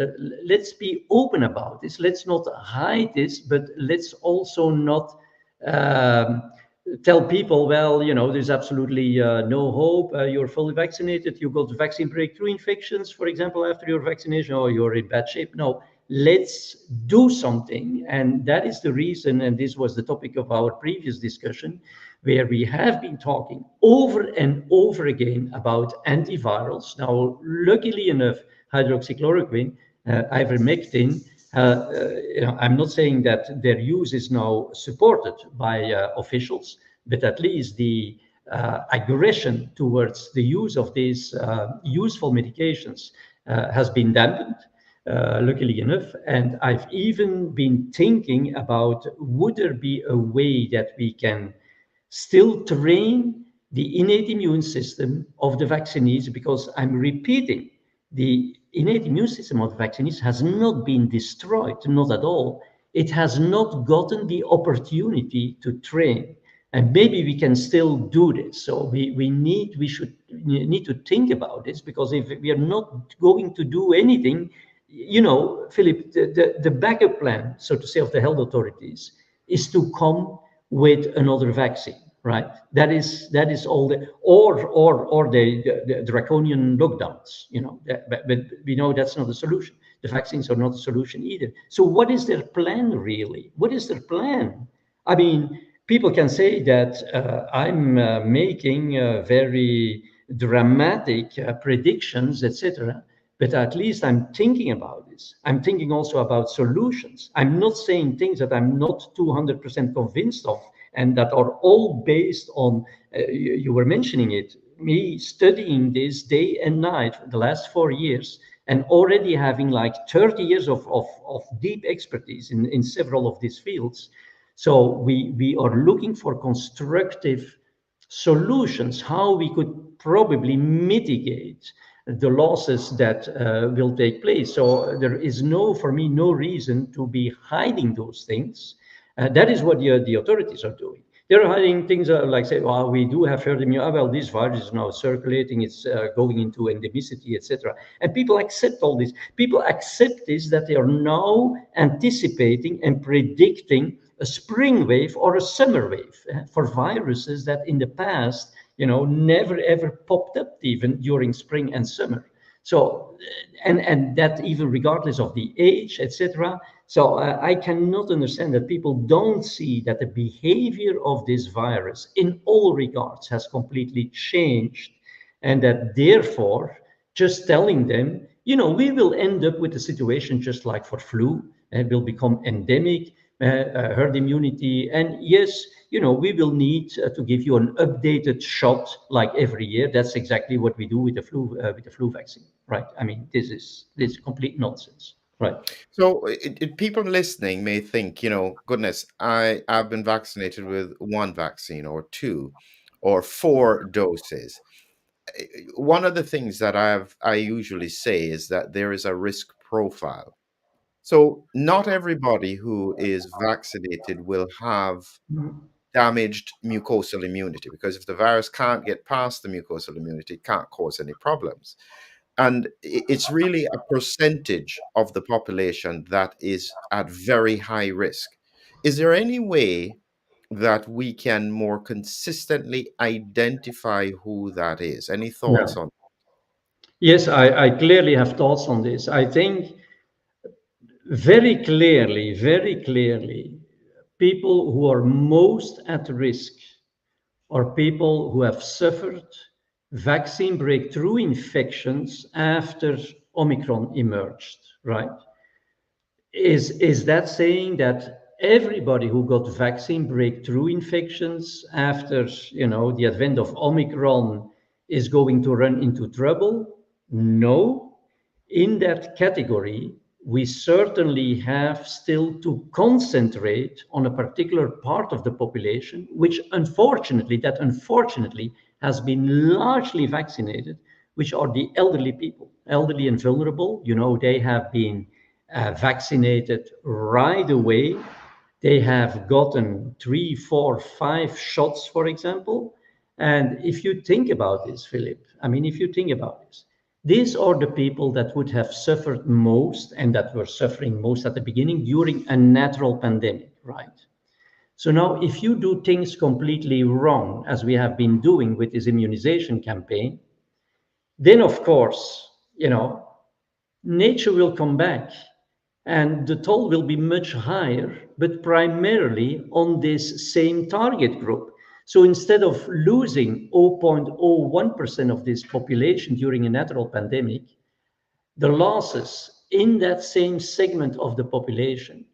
let's be open about this. Let's not hide this, but let's also not tell people, well, there's absolutely no hope. You're fully vaccinated. You got vaccine breakthrough infections, for example, after your vaccination, or you're in bad shape. No, let's do something. And that is the reason, and this was the topic of our previous discussion, where we have been talking over and over again about antivirals. Now, luckily enough, hydroxychloroquine, ivermectin, I'm not saying that their use is now supported by officials, but at least the aggression towards the use of these useful medications has been dampened. luckily enough. And I've even been thinking about, would there be a way that we can still train the innate immune system of the vaccinees? Because I'm repeating, the innate immune system of the vaccinees has not been destroyed, not at all. It has not gotten the opportunity to train. And maybe we can still do this. So we should need to think about this, because if we are not going to do anything, Philip, the backup plan, so to say, of the health authorities is to come with another vaccine, right? That is all the, or the draconian lockdowns, but we know that's not a solution. The vaccines are not a solution either. So what is their plan really? What is their plan? I mean, people can say that I'm making very dramatic predictions, etc. But at least I'm thinking about this. I'm thinking also about solutions. I'm not saying things that I'm not 200% convinced of, and that are all based on, you were mentioning it, me studying this day and night for the last 4 years, and already having like 30 years of deep expertise in several of these fields. So we are looking for constructive solutions, how we could probably mitigate the losses that will take place. So there is for me, no reason to be hiding those things. That is what the authorities are doing. They're hiding things like, say, well, we do have herd immunity. Well, this virus is now circulating, it's going into endemicity, etc. And people accept all this. People accept this, that they are now anticipating and predicting a spring wave or a summer wave for viruses that in the past, never ever popped up even during spring and summer. So, and that even regardless of the age, etc. So I cannot understand that people don't see that the behavior of this virus in all regards has completely changed, and that therefore just telling them, we will end up with a situation just like for flu, and will become endemic, herd immunity. And yes, we will need to give you an updated shot like every year. That's exactly what we do with the flu vaccine, right? I mean, this is complete nonsense, right? So people listening may think, goodness, I've been vaccinated with one vaccine or two or four doses. One of the things that I usually say is that there is a risk profile. So not everybody who is vaccinated will have Mhm. damaged mucosal immunity, because if the virus can't get past the mucosal immunity, it can't cause any problems. And it's really a percentage of the population that is at very high risk. Is there any way that we can more consistently identify who that is? Any thoughts No. on? Yes, I clearly have thoughts on this. I think very clearly, people who are most at risk are people who have suffered vaccine breakthrough infections after Omicron emerged, right? Is that saying that everybody who got vaccine breakthrough infections after the advent of Omicron is going to run into trouble? No. In that category, we certainly have still to concentrate on a particular part of the population, which unfortunately has been largely vaccinated, which are the elderly people, elderly and vulnerable. They have been vaccinated right away. They have gotten 3, 4, 5 shots, for example. And if you think about this, Philip, I mean, if you think about this, these are the people that would have suffered most and that were suffering most at the beginning during a natural pandemic, right? So now, if you do things completely wrong, as we have been doing with this immunization campaign, then of course, nature will come back and the toll will be much higher, but primarily on this same target group. So instead of losing 0.01% of this population during a natural pandemic, the losses in that same segment of the population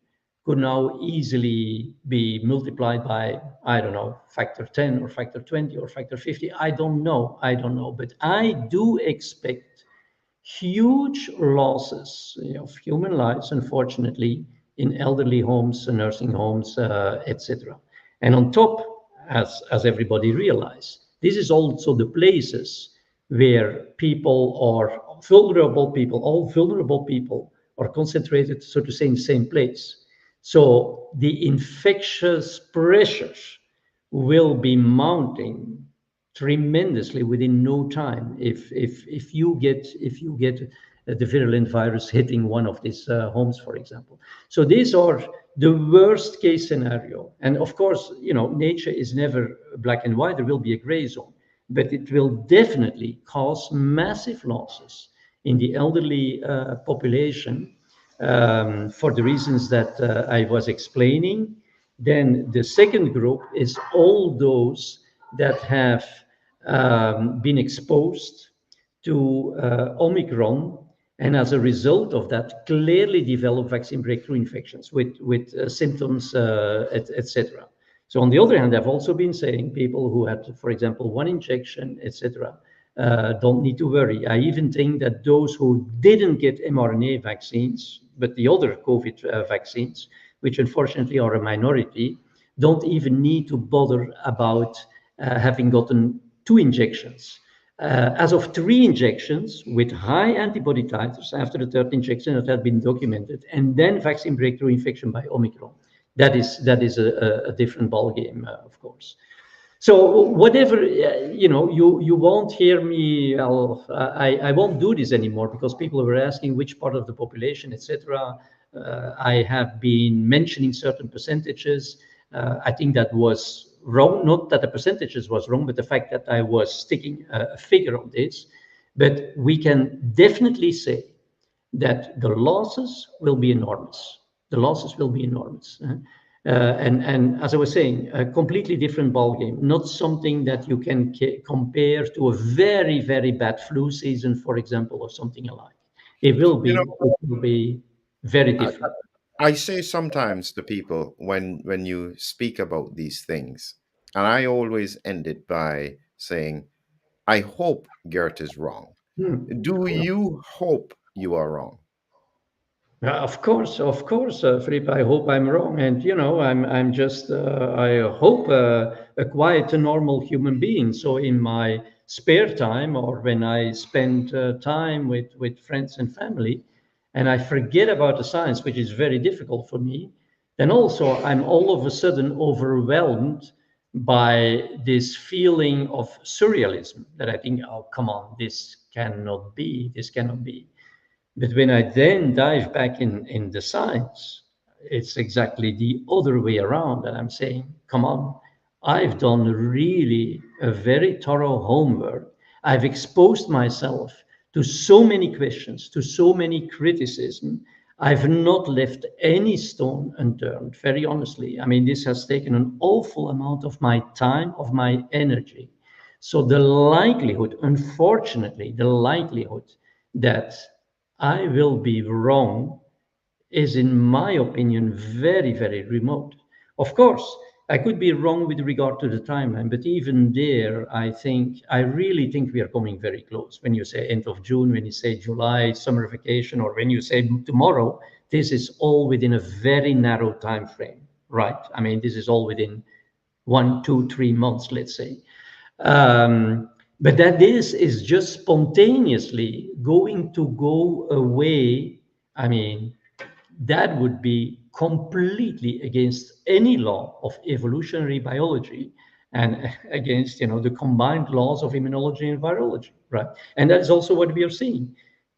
could now easily be multiplied by, I don't know, factor 10 or factor 20 or factor 50. I don't know. But I do expect huge losses of human lives, unfortunately, in elderly homes, nursing homes, etc. And on top, as everybody realizes, this is also the places where people are vulnerable people, all vulnerable people are concentrated, so to say, in the same place. So the infectious pressures will be mounting tremendously within no time if you get the virulent virus hitting one of these homes, for example. So these are the worst case scenario, and of course, nature is never black and white. There will be a gray zone, but it will definitely cause massive losses in the elderly population, for the reasons that I was explaining. Then the second group is all those that have been exposed to Omicron, and as a result of that, clearly develop vaccine breakthrough infections with symptoms, etc. So on the other hand, I've also been saying people who had, for example, one injection, etc., don't need to worry. I even think that those who didn't get mRNA vaccines, but the other COVID vaccines, which unfortunately are a minority, don't even need to bother about having gotten two injections. As of three injections with high antibody titers after the third injection that had been documented, and then vaccine breakthrough infection by Omicron. That is a different ballgame, of course. So whatever, you won't hear me. I won't do this anymore because people were asking which part of the population, etc. I have been mentioning certain percentages. I think that was wrong. Not that the percentages was wrong, but the fact that I was sticking a figure on this. But we can definitely say that the losses will be enormous. The losses will be enormous. And as I was saying, a completely different ballgame, not something that you can compare to a very, very bad flu season, for example, or something alike. It will You be, know, it will be very I, different. I say sometimes to people when you speak about these things, and I always end it by saying, I hope Gert is wrong. Hmm. Do you hope you are wrong? Of course, Philippe. I hope I'm wrong, and I'm just. I hope a quiet, a normal human being. So in my spare time, or when I spend time with friends and family, and I forget about the science, which is very difficult for me, then also I'm all of a sudden overwhelmed by this feeling of surrealism that I think, oh, come on, this cannot be. This cannot be. But when I then dive back in the science, it's exactly the other way around. And I'm saying, come on, I've done really a very thorough homework. I've exposed myself to so many questions, to so many criticism. I've not left any stone unturned, very honestly. I mean, this has taken an awful amount of my time, of my energy. So the likelihood, unfortunately, the likelihood that I will be wrong is, in my opinion, very, very remote. Of course, I could be wrong with regard to the timeline, but even there, I really think we are coming very close. When you say end of June, when you say July, summer vacation, or when you say tomorrow, this is all within a very narrow time frame, right? I mean, this is all within 1, 2, 3 months, let's say. Um, but that is just spontaneously going to go away. I mean, that would be completely against any law of evolutionary biology and against the combined laws of immunology and virology, right? And that is also what we are seeing.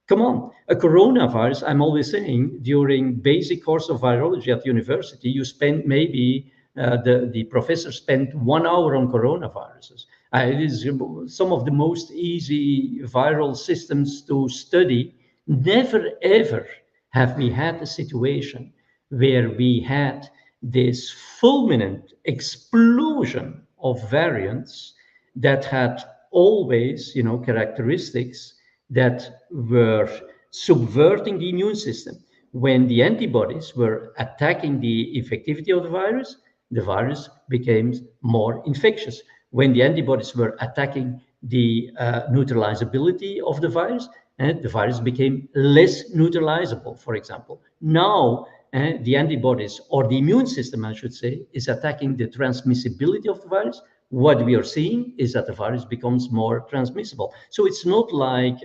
Come on, a coronavirus, I'm always saying, during basic course of virology at university, you spend maybe the professor spent 1 hour on coronaviruses. It is some of the most easy viral systems to study. Never ever have we had a situation where we had this fulminant explosion of variants that had always, characteristics that were subverting the immune system. When the antibodies were attacking the effectivity of the virus became more infectious. When the antibodies were attacking the neutralizability of the virus, the virus became less neutralizable, for example. Now, the antibodies, or the immune system, I should say, is attacking the transmissibility of the virus. What we are seeing is that the virus becomes more transmissible. So it's not like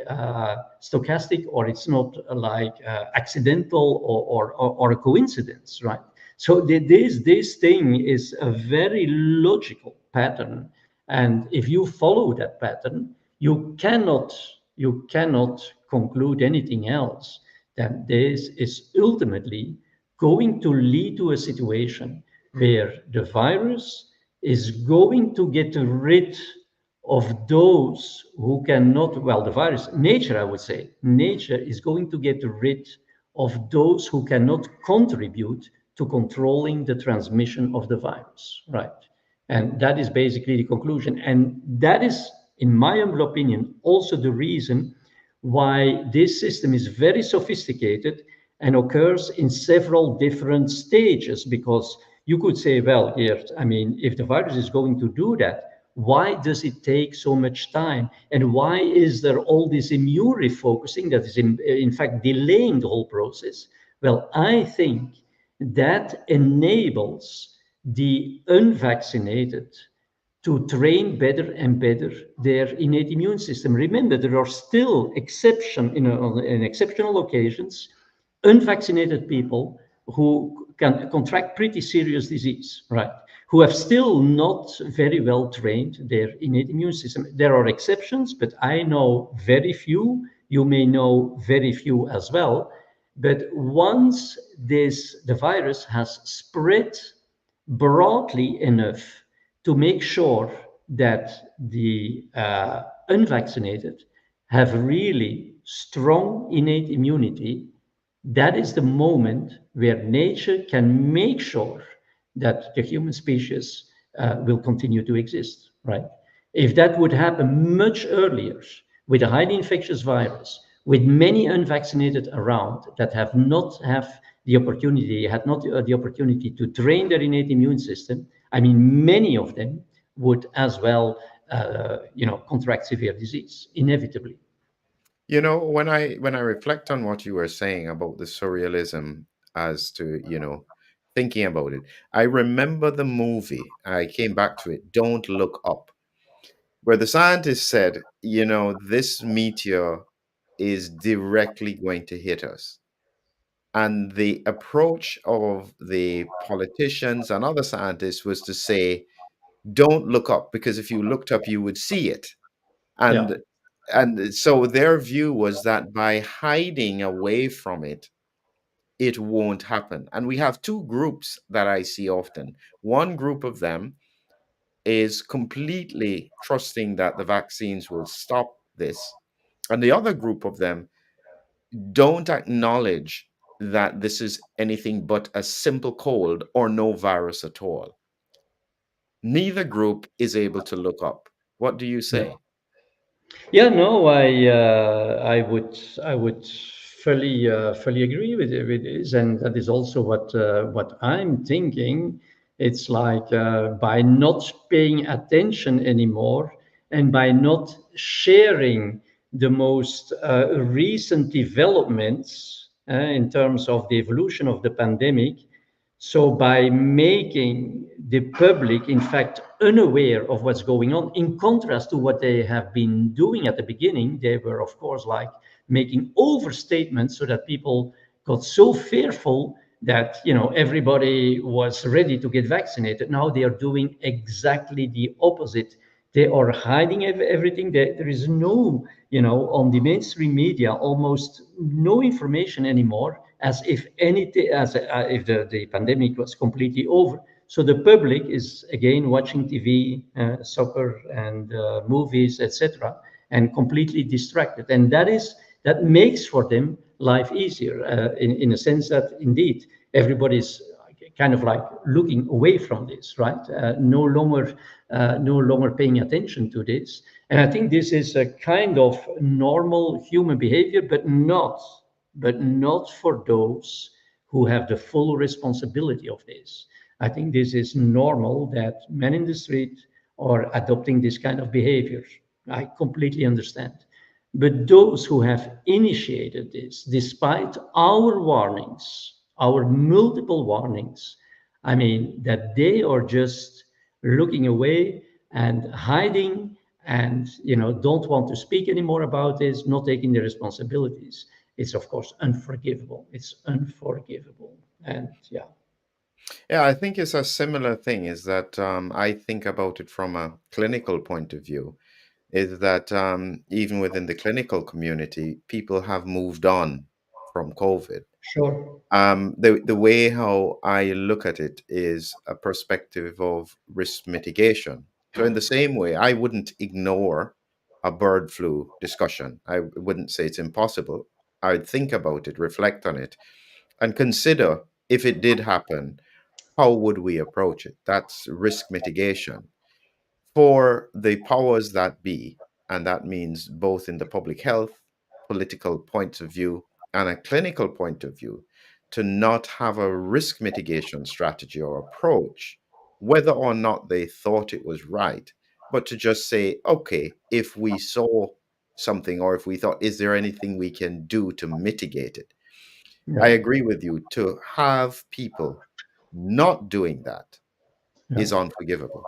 stochastic, or it's not like accidental, or a coincidence, right? So this thing is a very logical pattern, and if you follow that pattern, you cannot conclude anything else than this is ultimately going to lead to a situation where the virus is going to get rid of those who cannot, well, the virus, nature, I would say, nature is going to get rid of those who cannot contribute to controlling the transmission of the virus, right? And that is basically the conclusion. And that is, in my humble opinion, also the reason why this system is very sophisticated and occurs in several different stages. Because you could say, well, Geert, I mean, if the virus is going to do that, why does it take so much time? And why is there all this immune refocusing that is, in fact, delaying the whole process? Well, I think that enables the unvaccinated to train better and better their innate immune system. Remember, there are still in exceptional occasions, unvaccinated people who can contract pretty serious disease, right? Who have still not very well trained their innate immune system. There are exceptions, but I know very few. You may know very few as well. But once the virus has spread broadly enough to make sure that the unvaccinated have really strong innate immunity, that is the moment where nature can make sure that the human species will continue to exist, right? If that would happen much earlier with a highly infectious virus, with many unvaccinated around that have not have the opportunity, had not the opportunity to train their innate immune system, I mean, many of them would as well, contract severe disease inevitably. When I reflect on what you were saying about the surrealism as to, thinking about it, I remember the movie. I came back to it, Don't Look Up, where the scientist said, this meteor is directly going to hit us. And the approach of the politicians and other scientists was to say, don't look up, because if you looked up, you would see it. Yeah, And so their view was that by hiding away from it, it won't happen. And we have two groups that I see often. One group of them is completely trusting that the vaccines will stop this. And the other group of them don't acknowledge that this is anything but a simple cold or no virus at all. Neither group is able to look up. What do you yeah. say? Yeah, no, I would fully agree with this, and that is also what I'm thinking. It's like by not paying attention anymore, and by not sharing the most recent developments in terms of the evolution of the pandemic, so by making the public, in fact, unaware of what's going on, in contrast to what they have been doing at the beginning, they were, of course, like making overstatements so that people got so fearful that everybody was ready to get vaccinated. Now they are doing exactly the opposite. They are hiding everything. There is no, on the mainstream media, almost no information anymore, as if anything, if the pandemic was completely over. So the public is again watching TV, soccer, and movies, etc., and completely distracted. And that makes for them life easier, in a sense that indeed everybody's kind of like looking away from this, right? No longer paying attention to this. And I think this is a kind of normal human behavior, but not for those who have the full responsibility of this. I think this is normal that men in the street are adopting this kind of behavior. I completely understand. But those who have initiated this, despite our warnings, our multiple warnings, I mean, that they are just looking away and hiding and, don't want to speak anymore about this, not taking the responsibilities. It's, of course, unforgivable. It's unforgivable. And yeah, Yeah, I think it's a similar thing, is that I think about it from a clinical point of view, is that even within the clinical community, people have moved on from COVID. sure. The way how I look at it is a perspective of risk mitigation. So in the same way, I wouldn't ignore a bird flu discussion. I wouldn't say it's impossible. I would think about it, reflect on it, and consider, if it did happen, how would we approach it? That's risk mitigation for the powers that be, and that means both in the public health, political point of view, and a clinical point of view, to not have a risk mitigation strategy or approach, whether or not they thought it was right, but to just say, okay, if we saw something, or if we thought, is there anything we can do to mitigate it? I Yeah, agree with you. To have people not doing that yeah. is unforgivable.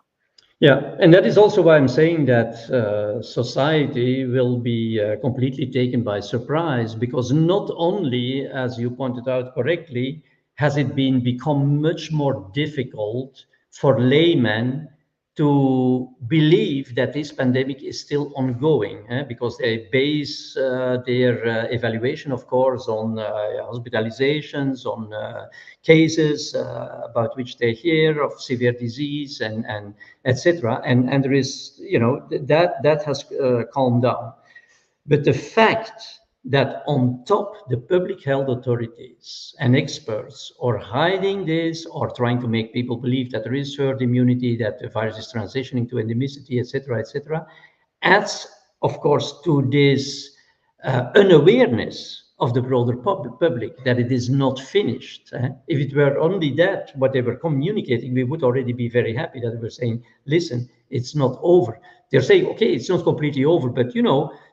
Yeah, and that is also why I'm saying that society will be completely taken by surprise, because not only, as you pointed out correctly, has it been become much more difficult for laymen to believe that this pandemic is still ongoing, because they base their evaluation, of course, on hospitalizations, on cases about which they hear of severe disease and etc. And there is, that has calmed down. But the fact that on top the public health authorities and experts are hiding this or trying to make people believe that there is herd immunity, that the virus is transitioning to endemicity, etc., adds, of course, to this unawareness of the broader public that it is not finished. If it were only that, what they were communicating, we would already be very happy that they were saying, listen, it's not over. They're saying, okay, it's not completely over, but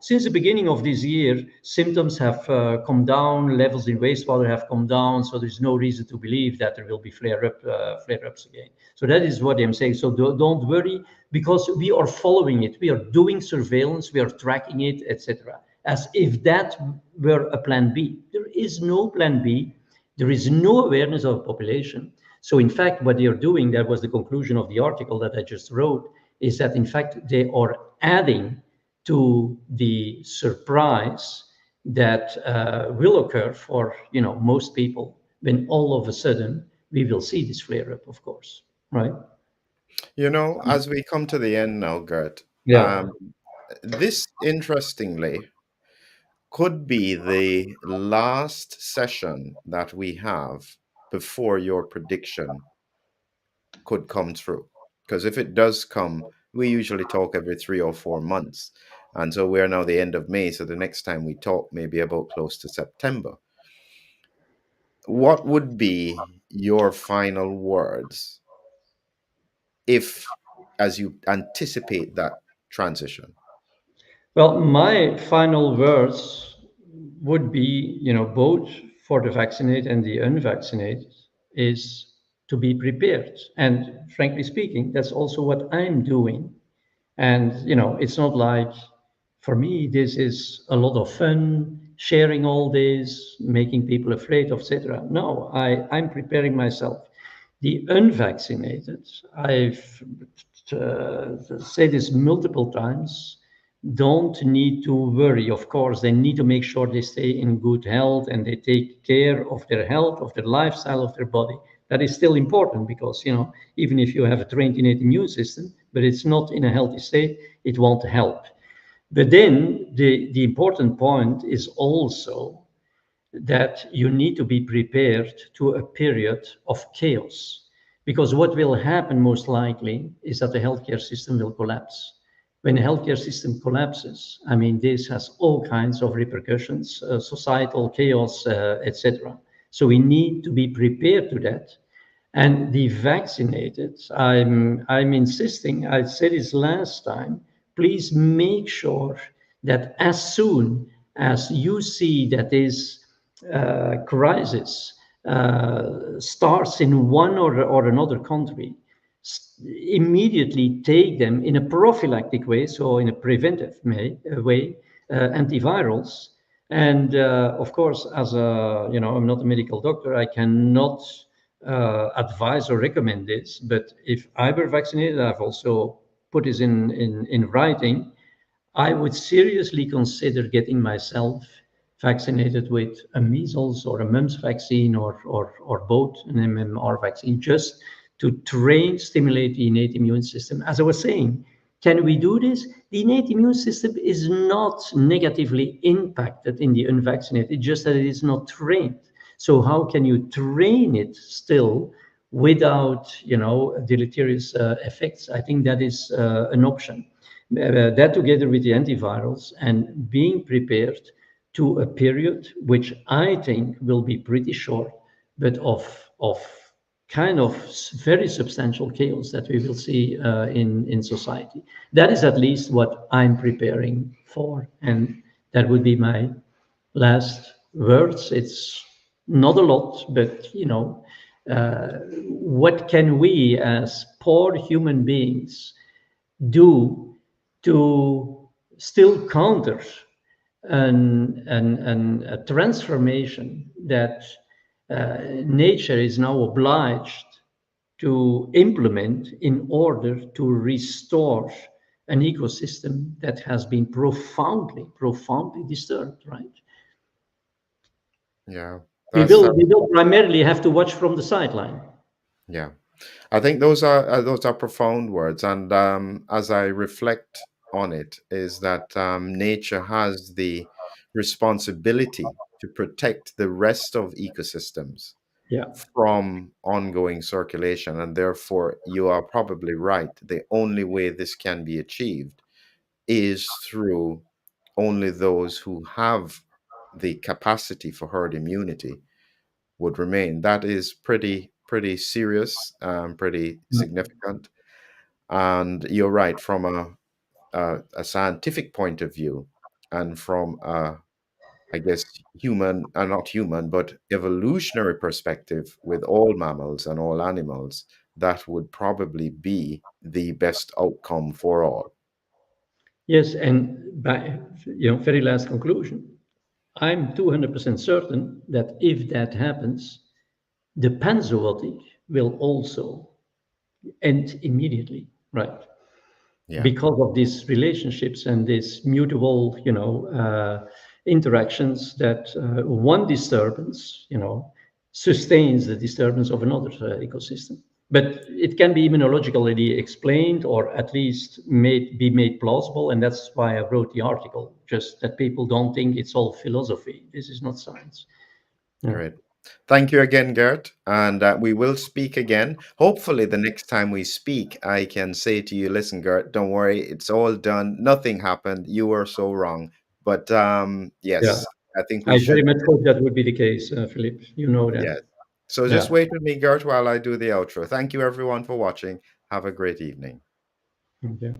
since the beginning of this year, symptoms have come down, levels in wastewater have come down, so there's no reason to believe that there will be flare-ups again. So that is what I'm saying. So don't worry, because we are following it, we are doing surveillance, we are tracking it, etc. As if that were a plan B. There is no plan B. There is no awareness of the population. So in fact, what they are doing, that was the conclusion of the article that I just wrote, is that in fact they are adding to the surprise that will occur for most people when all of a sudden we will see this flare up, of course, right? As we come to the end now, Gert, Yeah. this interestingly could be the last session that we have before your prediction could come true. Because if it does come, we usually talk every 3 or 4 months. And so we're now the end of May. So the next time we talk may be about close to September. What would be your final words if, as you anticipate that transition? Well, my final words would be, both for the vaccinated and the unvaccinated, is to be prepared. And frankly speaking, that's also what I'm doing. And, it's not like, for me, this is a lot of fun, sharing all this, making people afraid, etc. No, I'm preparing myself. The unvaccinated, I've said this multiple times, don't need to worry. Of course, they need to make sure they stay in good health and they take care of their health, of their lifestyle, of their body. That is still important because, even if you have a trained innate immune system, but it's not in a healthy state, it won't help. But then the important point is also that you need to be prepared to a period of chaos. Because what will happen most likely is that the healthcare system will collapse. When the healthcare system collapses, I mean, this has all kinds of repercussions, societal chaos, etc. So we need to be prepared to that. And the vaccinated, I'm insisting, I said this last time, please make sure that as soon as you see that this crisis starts in one or another country, immediately take them in a prophylactic way, so in a preventive way, antivirals. And of course, as a, I'm not a medical doctor, I cannot advise or recommend this. But if I were vaccinated, I've also put this in writing. I would seriously consider getting myself vaccinated with a measles or a mumps vaccine or both, an MMR vaccine, just to stimulate the innate immune system. As I was saying, can we do this? The innate immune system is not negatively impacted in the unvaccinated, just that it is not trained. So how can you train it still without, deleterious effects? I think that is an option. That together with the antivirals and being prepared to a period which I think will be pretty short, but of kind of very substantial chaos that we will see in society. That is at least what I'm preparing for, and that would be my last words. It's not a lot, but what can we as poor human beings do to still counter a transformation that nature is now obliged to implement in order to restore an ecosystem that has been profoundly disturbed, right? Yeah, We that's will, we will primarily have to watch from the sideline. yeah. I think those are profound words, and as I reflect on it, is that nature has the responsibility to protect the rest of ecosystems Yeah. from ongoing circulation, and therefore you are probably right. The only way this can be achieved is through only those who have the capacity for herd immunity would remain. That is pretty serious, pretty significant. And you're right from a scientific point of view, and from I guess human, not human, but evolutionary perspective with all mammals and all animals, that would probably be the best outcome for all. Yes, and by very last conclusion, I'm 200% certain that if that happens, the panzootic will also end immediately, right? Yeah, Because of these relationships and these mutable, interactions that one disturbance, sustains the disturbance of another ecosystem. But it can be immunologically explained, or at least be made plausible, and that's why I wrote the article. Just that people don't think it's all philosophy. This is not science. Yeah. great. Thank you again, Gert. And we will speak again. Hopefully, the next time we speak, I can say to you, listen, Gert, don't worry, it's all done. Nothing happened. You were so wrong. But Yeah. yes, I think we I should. very much hope that would be the case, Philippe. You know that. Yes. So Yeah. just wait with me, Gert, while I do the outro. Thank you, everyone, for watching. Have a great evening. Okay.